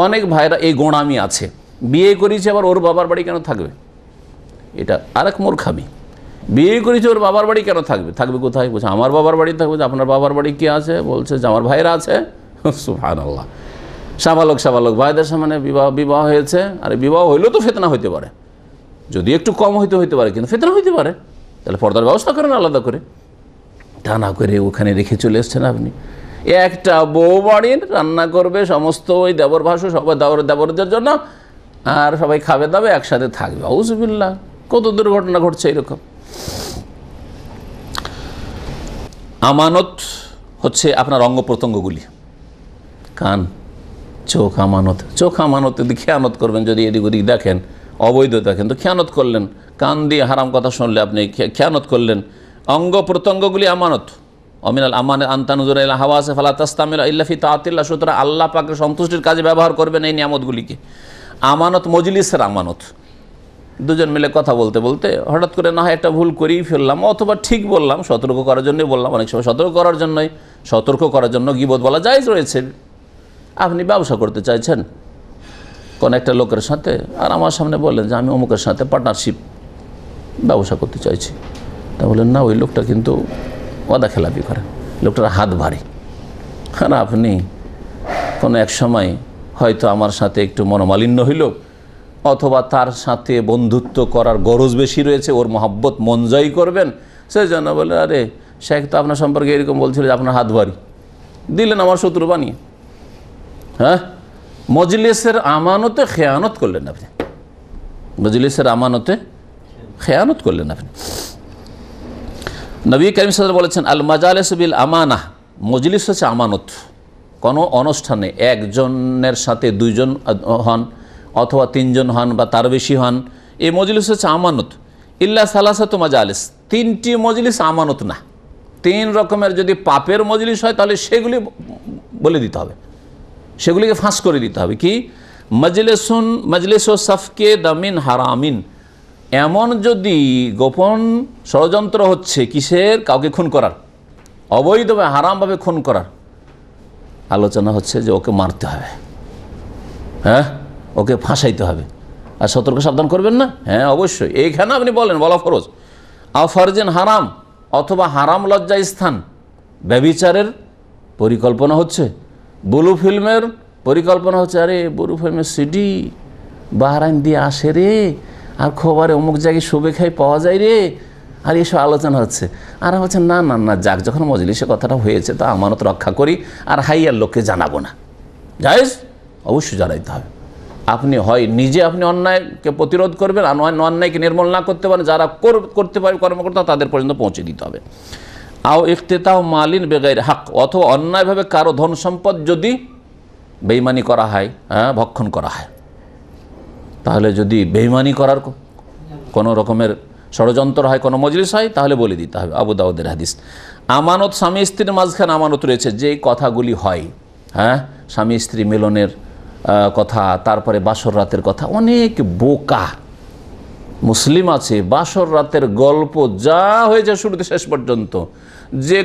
অনেক ভাইরা এই গোঁড়ামি আছে, বিয়ে করেছে আবার ওর বাবার বাড়ি কেন থাকবে, এটা আরেক মূর্খামি। বিয়ে করেছে ওর বাবার বাড়ি কেন থাকবে, থাকবে কোথায়? বলছে আমার বাবার বাড়ি থাকবে। আপনার বাবার বাড়ি কে আছে? বলছে যে আমার ভাইরা আছে। সুবহানাল্লাহ। সাবালক ভাইদের সামনে বিবাহ হয়েছে, আর বিবাহ হইলেও তো ফিতনা হইতে পারে, যদি একটু কম হইতে পারে, কিন্তু ফিতনা হইতে পারে। তাহলে পর্দার ব্যবস্থা করেন আলাদা করে, তা না করে ওখানে রেখে চলে এসছেন আপনি। একটা বউ বাড়ির রান্না করবে সমস্ত ওই দেবর ভাসু সবাই দেবরদের জন্য, আর সবাই খাবে দাবে একসাথে থাকবে। আউযুবিল্লাহ, কত দুর্ঘটনা ঘটছে এরকম। আমানত হচ্ছে আপনার অঙ্গ প্রত্যঙ্গগুলি, কান, চোখ আমানত। চোখ আমানত, যদি খেয়ানত করবেন, যদি এদিক ওদিক দেখেন, অবৈধ দেখেন তো খেয়ানত করলেন। কান দিয়ে হারাম কথা শুনলে আপনি খেয়ানত করলেন। অঙ্গ প্রত্যঙ্গগুলি আমানত। অমিনাল আমান আনতানুজুর ইলা হাওয়াসে ফালা তাস্তামিল ইল্লা ফি তাআতিল্লাহ। সুতরাং আল্লাহ পাকের সন্তুষ্টির কাজে ব্যবহার করবেন এই নিয়ামতগুলিকে। আমানত মজলিসের আমানত। দুজন মিলে কথা বলতে বলতে হঠাৎ করে না হয় একটা ভুল করেই ফেললাম, অথবা ঠিক বললাম, সতর্ক করার জন্যই বললাম। অনেক সময় সতর্ক করার জন্য গীবত বলা জায়েজ রয়েছে। আপনি ব্যবসা করতে চাইছেন কোন একটা লোকের সাথে, আর আমার সামনে বললেন যে আমি অমুকের সাথে পার্টনারশিপ ব্যবসা করতে চাইছি। তা বললেন না, ওই লোকটা কিন্তু ওয়াদা খেলাপি করে, লোকটার হাত ভারী, আর আপনি কোনো এক সময় হয়তো আমার সাথে একটু মনোমালিন্য হইল, অথবা তার সাথে বন্ধুত্ব করার গরজ বেশি রয়েছে, ওর মহব্বত মন জয় করবেন, সেই জন্য বলে আরে শেখ তো আপনার সম্পর্কে এরকম বলছিল যে আপনার হাত ভারী, দিলেন আমার শত্রু বানিয়ে। হ্যাঁ, মজলিসের আমানতে খেয়ানত করলেন আপনি, মজলিসের আমানতে খেয়ানত করলেন আপনি। নবী করিম সাল্লাল্লাহু আলাইহি ওয়াসাল্লাম বলেছেন আল মাজালিসু বিল আমানাহ, মজলিস হচ্ছে আমানত। কোনো অনুষ্ঠানে একজনের সাথে দুইজন হন, অথবা তিনজন হন, বা তার বেশি হন, এই মজলিস হচ্ছে আমানত। ইল্লা সালাসাতু মাজালিস, তিনটি মজলিস আমানত না। তিন রকমের যদি পাপের মজলিস হয় তাহলে সেগুলি বলে দিতে হবে, সেগুলিকে ফাঁস করে দিতে হবে। কি? মজলিস ও সাফকে দামিন হারামিন, এমন যদি গোপন ষড়যন্ত্র হচ্ছে কিসের, কাউকে খুন করার, অবৈধভাবে হারামভাবে খুন করার আলোচনা হচ্ছে যে ওকে মারতে হবে, হ্যাঁ ওকে ফাঁসাইতে হবে, আর সতর্ক সাবধান করবেন না। হ্যাঁ অবশ্যই, এইখানে আপনি বলা ফরজ। আফারজেন হারাম, অথবা হারাম লজ্জা স্থান, ব্যভিচারের পরিকল্পনা হচ্ছে, বুলু ফিল্মের পরিকল্পনা হচ্ছে, আরে বুলু ফিল্মের সিডি বাহরাইন দিয়ে আসে রে, আর খবরে অমুক জায়গায় শোবে খাই পাওয়া যায় রে, আর এসব আলোচনা হচ্ছে। আর হচ্ছে না না না, যাক যখন মজলিসে কথাটা হয়েছে তা আমানত রক্ষা করি, আর হাইয়ার লোককে জানাবো না। জায়েজ, অবশ্যই জানাইতে হবে। আপনি হয় নিজে আপনি অন্যায়কে প্রতিরোধ করবেন, আর অন্যায়কে নির্মূল না করতে পারেন, যারা করতে পারে কর্মকর্তা তাদের পর্যন্ত পৌঁছে দিতে হবে। আও ইফতিতাহ মালিন বেগাইর হক, অথবা অন্যায়ভাবে কারো ধন সম্পদ যদি বেঈমানি করা হয়, হ্যাঁ ভক্ষণ করা হয়, তাহলে যদি বেঈমানি করার কোনো রকমের ষড়যন্ত্র হয়, কোনো মজলিস হয়, তাহলে বলে দিতে হবে। আবু দাউদের হাদিস। আমানত, স্বামী স্ত্রীর মাঝখানে আমানত রয়েছে, যেই কথাগুলি হয়, হ্যাঁ স্বামী স্ত্রী মিলনের কথা, তারপরে বাসর রাতের কথা। অনেক বোকা মুসলিম আছে, বাসর রাতের গল্প যা হয়েছে শুরুতে শেষ পর্যন্ত, যে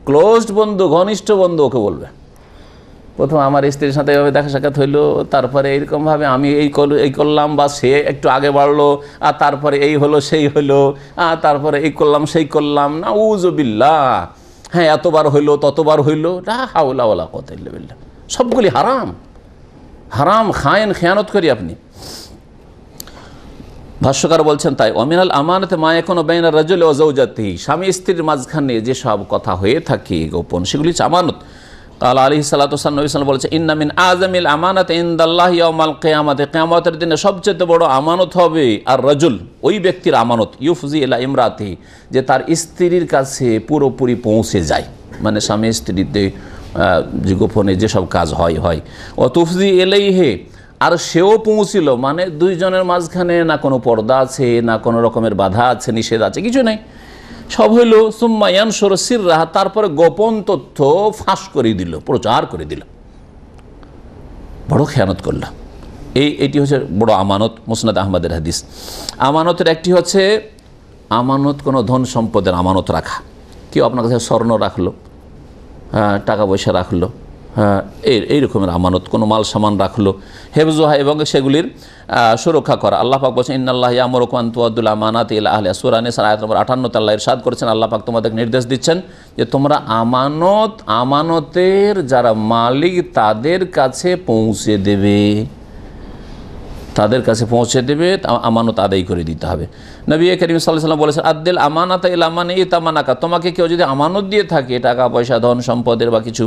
ক্লোজড বন্ধু, ঘনিষ্ঠ বন্ধু ওকে বলবে, প্রথম আমার স্ত্রীর সাথে এভাবে দেখা সাক্ষাৎ হইলো, তারপরে এইরকমভাবে আমি এই করলাম বা সে একটু আগে বাড়লো, আর তারপরে এই হলো সেই হলো, আর তারপরে এই করলাম সেই করলাম, নাউযুবিল্লাহ। হ্যাঁ, এতবার হইলো ততবার হইলো, লা হাওলা ওয়ালা কুওয়াতা ইল্লা বিল্লাহ। সবগুলি হারাম, হারাম খায়েন, খেয়ানত করি আপনি। ভাষ্যকার বলছেন তাই অমিনাল আমানত মা ইয়াকুনু বাইনা রাজুলি ওয়া যাওজাতিহি, স্বামী স্ত্রীর মাঝখানে যে সব কথা হয়ে থাকে গোপন, সেগুলি হচ্ছে আমানত। কাল আলাইহিস সালাতু ওয়াস সালাম, নবী সাল্লাল্লাহু আলাইহি ওয়াসাল্লাম বলেছে, ইন্না মিন আযামিল আমানাতি ইনদাল্লাহি ইয়াউমাল কিয়ামাতি, কিয়ামতের দিনে সবচেয়ে বড় আমানত হবে আর রাজুল, ওই ব্যক্তির আমানত, ইউফজি ইলা ইমরাতিহি, যে তার স্ত্রীর কাছে পুরোপুরি পৌঁছে যায়, মানে স্বামী স্ত্রীতে যে গোপনে যেসব কাজ হয় ও তুফজি ইলাইহি, আর সেও পৌঁছিল, মানে দুইজনের মাঝখানে না কোনো পর্দা আছে, না কোনো রকমের বাধা আছে, নিষেধ আছে, কিছু নেই, সব হইল সুম্মা ইয়ানশুরু সিররাহা, তারপরে গোপন তথ্য ফাঁস করে দিল, প্রচার করে দিল, বড় খেয়ানত করল। এইটি হচ্ছে বড় আমানত। মুসনাদ আহমদের হাদিস। আমানতের একটি হচ্ছে আমানত কোনো ধন সম্পদের আমানত রাখা, কেউ আপনার কাছে স্বর্ণ রাখলো, হ্যাঁ, টাকা পয়সা রাখলো, হ্যাঁ, এই রকমের আমানত, কোনো মাল সামান রাখলো, হেফজুহা, এবং সেগুলির সুরক্ষা করা। আল্লাহ পাক বলছেন, ইন্নাল্লাহা ইয়ামুরুকুম আন তুআদ্দুল আমানাতি ইলা আহলিহা, সূরা নিসা আয়াত নম্বর 58 আল্লাহ ইরশাদ করেছেন, আল্লাহ পাক তোমাদের নির্দেশ দিচ্ছেন যে তোমরা আমানতের যারা মালিক তাদের কাছে পৌঁছে দেবে, তাদের কাছে পৌঁছে দেবে, আমানত আদায় করে দিতে হবে। নবী করিম সাল্লাল্লাহু আলাইহি ওয়াসাল্লাম বলেছেন, আদ্দিল আমানাতা ইলা মান ইতামানাকা, তোমাকে কেউ যদি আমানত দিয়ে থাকে, টাকা পয়সা ধন সম্পদের বা কিছু,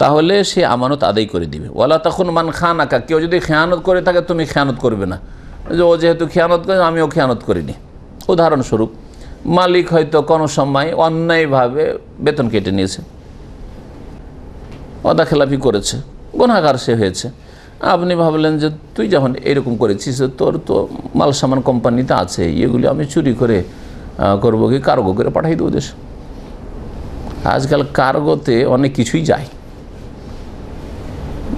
তাহলে সে আমানত আদায় করে দিবে। ওয়ালা তাখুন মান খানাকা, কেউ যদি খেয়ানত করে থাকে তুমি খেয়ানত করবে না, যে ও যেহেতু খেয়ানত করে আমিও খেয়ানত করিনি। উদাহরণস্বরূপ, মালিক হয়তো কোনো সময় অন্যায়ভাবে বেতন কেটে নিয়েছে, অদাখেলাপি করেছে, গুনাহগার সে হয়েছে, আপনি ভাবলেন যে তুই যখন এরকম করেছিস, তোর তো মাল সামান কোম্পানিতে আছে, এগুলি আমি চুরি করে করবো কি, কার্গো করে পাঠাই দেবো দেশ। আজকাল কার্গোতে অনেক কিছুই যায়,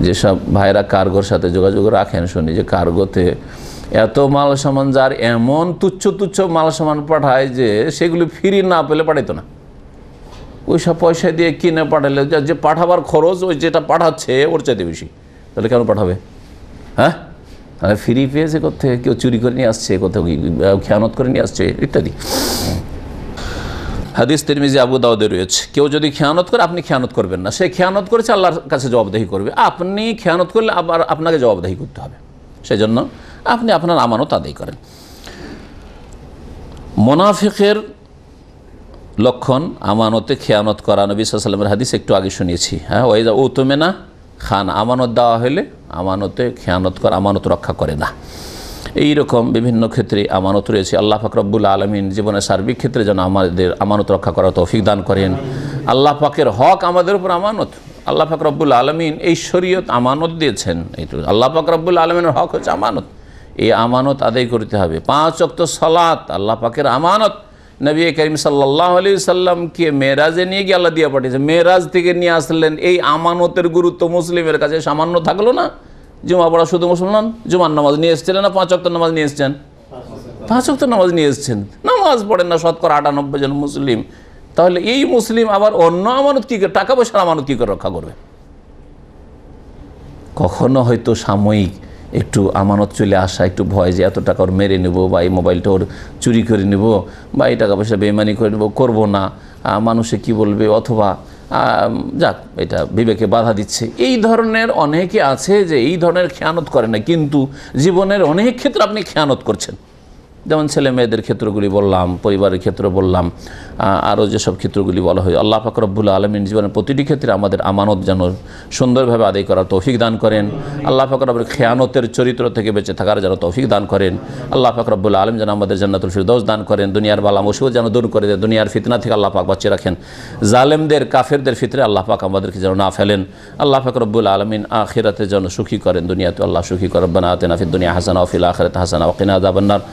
যেসব ভাইরা কার্গোর সাথে যোগাযোগ রাখেন, শুনি যে কার্গোতে এত মাল সামান, যার এমন তুচ্ছ মাল সামান পাঠায় যে সেগুলি ফ্রি না পেলে পাঠাইতো না, ওই সব পয়সা দিয়ে কিনে পাঠালে যে পাঠাবার খরচ ওই যেটা পাঠাচ্ছে ওর চাইতে বেশি, তাহলে কেন পাঠাবে? হ্যাঁ, তাহলে ফ্রি পেয়েছে কোথায়, কেউ চুরি করে নিয়ে আসছে, কোথাও খেয়ানত করে নিয়ে আসছে ইত্যাদি। হাদিস তিরমিজি আবু দাউদে রয়েছে, কেউ যদি খেয়ানত করে আপনি খেয়ানত করবেন না, সে খেয়ানত করেছে আল্লাহর কাছে জবাবদেহি করবে, আপনি খেয়ানত করলে আবার আপনাকে জবাবদেহি করতে হবে, সেজন্য আপনি আপনার আমানত আদায় করেন। মুনাফিকের লক্ষণ আমানতে খেয়ানত করা, নবী সাল্লাল্লাহু আলাইহি ওয়াসাল্লামের হাদিস একটু আগে শুনিয়েছি। হ্যাঁ, ওয়াইদা উতুমিনা খান, আমানত দেওয়া হলে আমানতে খেয়ানত করা, আমানত রক্ষা করে না। এই রকম বিভিন্ন ক্ষেত্রে আমানত রয়েছে। আল্লাহ পাক রব্বুল আলামিন জীবনের সার্বিক ক্ষেত্রে যেন আমাদের আমানত রক্ষা করার তৌফিক দান করেন। আল্লাহ পাকের হক আমাদের উপর আমানত, আল্লাহ পাক রব্বুল আলামিন এই শরীয়ত আমানত দিয়েছেন, এইটু আল্লাহ পাক রব্বুল আলামিনের হক হচ্ছে আমানত, এই আমানত আদায় করতে হবে। 5 ওয়াক্ত সালাত আল্লাহ পাকের আমানত। নবী করিম সাল্লাল্লাহু আলাইহি সাল্লামকে মেরাজে নিয়ে গিয়ে আল্লাহ দিয়ে পাঠিয়েছে, মেরাজ থেকে নিয়ে আসলেন, এই আমানতের গুরুত্ব মুসলিমের কাছে সামান্য থাকলো না। জুমা পড়া শুধু মুসলমান, জুমার নামাজ নিয়ে এসেছিলেন না, 5 ওয়াক্ত নামাজ নিয়ে এসছেন, 5 ওয়াক্ত নামাজ নিয়ে এসছেন, নামাজ পড়েন না শতকরা 98 জন মুসলিম, তাহলে এই মুসলিম আবার অন্য আমানত কী করে, টাকা পয়সার আমানত কী করে রক্ষা করবে? কখনো হয়তো সাময়িক একটু আমানত চলে আসা, একটু ভয় যে এত টাকা ওর মেরে নেব, বা এই মোবাইলটা ওর চুরি করে নেব, বা এই টাকা পয়সা বেইমানি করে নেব, করবো না, মানুষে কি বলবে, অথবা যাক এটা বিবেকে বাধা দিচ্ছে, এই ধরনের অনেকে আছে যে এই ধরনের খেয়ানত করে না, কিন্তু জীবনের অনেক ক্ষেত্রে আপনি খেয়ানত করছেন। যেমন ছেলে মেয়েদের ক্ষেত্রগুলি বললাম, পরিবারের ক্ষেত্র বললাম, আরও যেসব ক্ষেত্রগুলি বলা হয়। আল্লাহ পাক রব্বুল আলামিন জীবনের প্রতিটি ক্ষেত্রে আমাদের আমানত যেন সুন্দরভাবে আদায় করার তৌফিক দান করেন। আল্লাহ পাক রব্বুল খেয়ানতের চরিত্র থেকে বেঁচে থাকার যেন তৌফিক দান করেন। আল্লাহ পাক রব্বুল আলামিন যেন আমাদের জান্নাতুল ফিরদৌস দান করেন। দুনিয়ার বালা মুসিবত যেন দূর করে দেন, দুনিয়ার ফিতনা থেকে আল্লাহ পাক বাঁচিয়ে রাখেন। জালেমদের কাফেরদের ফিতরে আল্লাহ পাক আমাদেরকে যেন না ফেলেন। আল্লাহ পাক রব্বুল আলামিন আখিরাতে যেন সুখী করেন, দুনিয়াতে আল্লাহ সুখী করেন। রব্বানা আতিনা ফিদ দুনিয়া হাসানা ওয়া ফিল আখিরাতি হাসানা ওয়া কিনা আযাবান নার।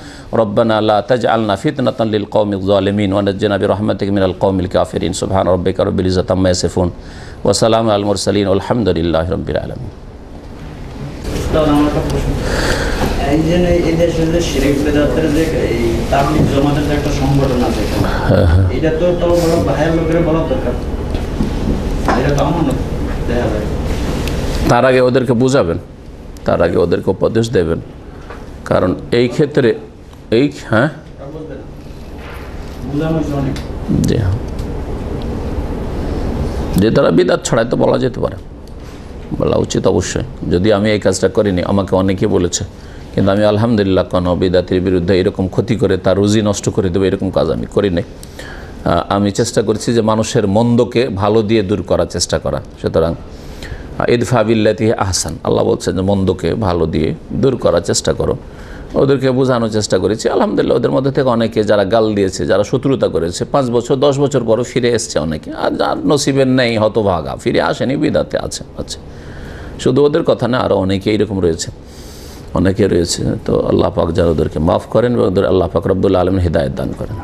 রব্বানা লা তাজআলনা ফিতনাতান লিল কওমিয যালিমিন ওয়া নাজ্জিনা বিরহমাতিকা মিনাল কওমিল কাফিরিন। সুবহানা রাব্বিকা রাব্বিল ইজ্জাতি আম্মা ইয়াসিফুন ওয়া সালামুন আলাল মুরসালিন ওয়া আলহামদুলিল্লাহি রাব্বিল আলামিন। এই যে এই দেশের যে শিরক বেদাতের যে এই তাবলীগ জামাতের যে একটা সংগঠন আছে, এটা তো বড় ভাইয়ের লোকের বলা দরকার, এটা তো আমানত দেখা যায়। তার আগে ওদেরকে বুঝাবেন, তার আগে ওদেরকে উপদেশ দেবেন, কারণ এই ক্ষেত্রে হ্যাঁ জি হ্যাঁ, যে তারা বিদাত ছড়ায় তো বলা যেতে পারে, বলা উচিত অবশ্যই। যদি আমি এই কাজটা করিনি, আমাকে অনেকে বলেছে, কিন্তু আমি আলহামদুলিল্লাহ কোনো বিদাতির বিরুদ্ধে এরকম ক্ষতি করে তার রুজি নষ্ট করে দেবো এরকম কাজ আমি করি নাই। আমি চেষ্টা করেছি যে মানুষের মন্দকে ভালো দিয়ে দূর করার চেষ্টা করা। সুতরাং ইদফা বিল্লাতি আহসান, আল্লাহ বলছেন যে মন্দকে ভালো দিয়ে দূর করার চেষ্টা করো। ওদেরকে বোঝানোর চেষ্টা করেছি, আলহামদুলিল্লাহ ওদের মধ্যে থেকে অনেকে যারা গাল দিয়েছে, যারা শত্রুতা করেছে, 5 বছর 10 বছর পরও ফিরে এসছে অনেকে, আর যার নসিবের নেই হতভাগা ফিরে আসেনি, বিদাতে আছে। শুধু ওদের কথা না, আরও অনেকে এইরকম রয়েছে, অনেকে রয়েছে। তো আল্লাহ পাক যারা ওদেরকে মাফ করেন এবং আল্লাহ পাক রব্বুল আলামিন হিদায়াত দান করেন।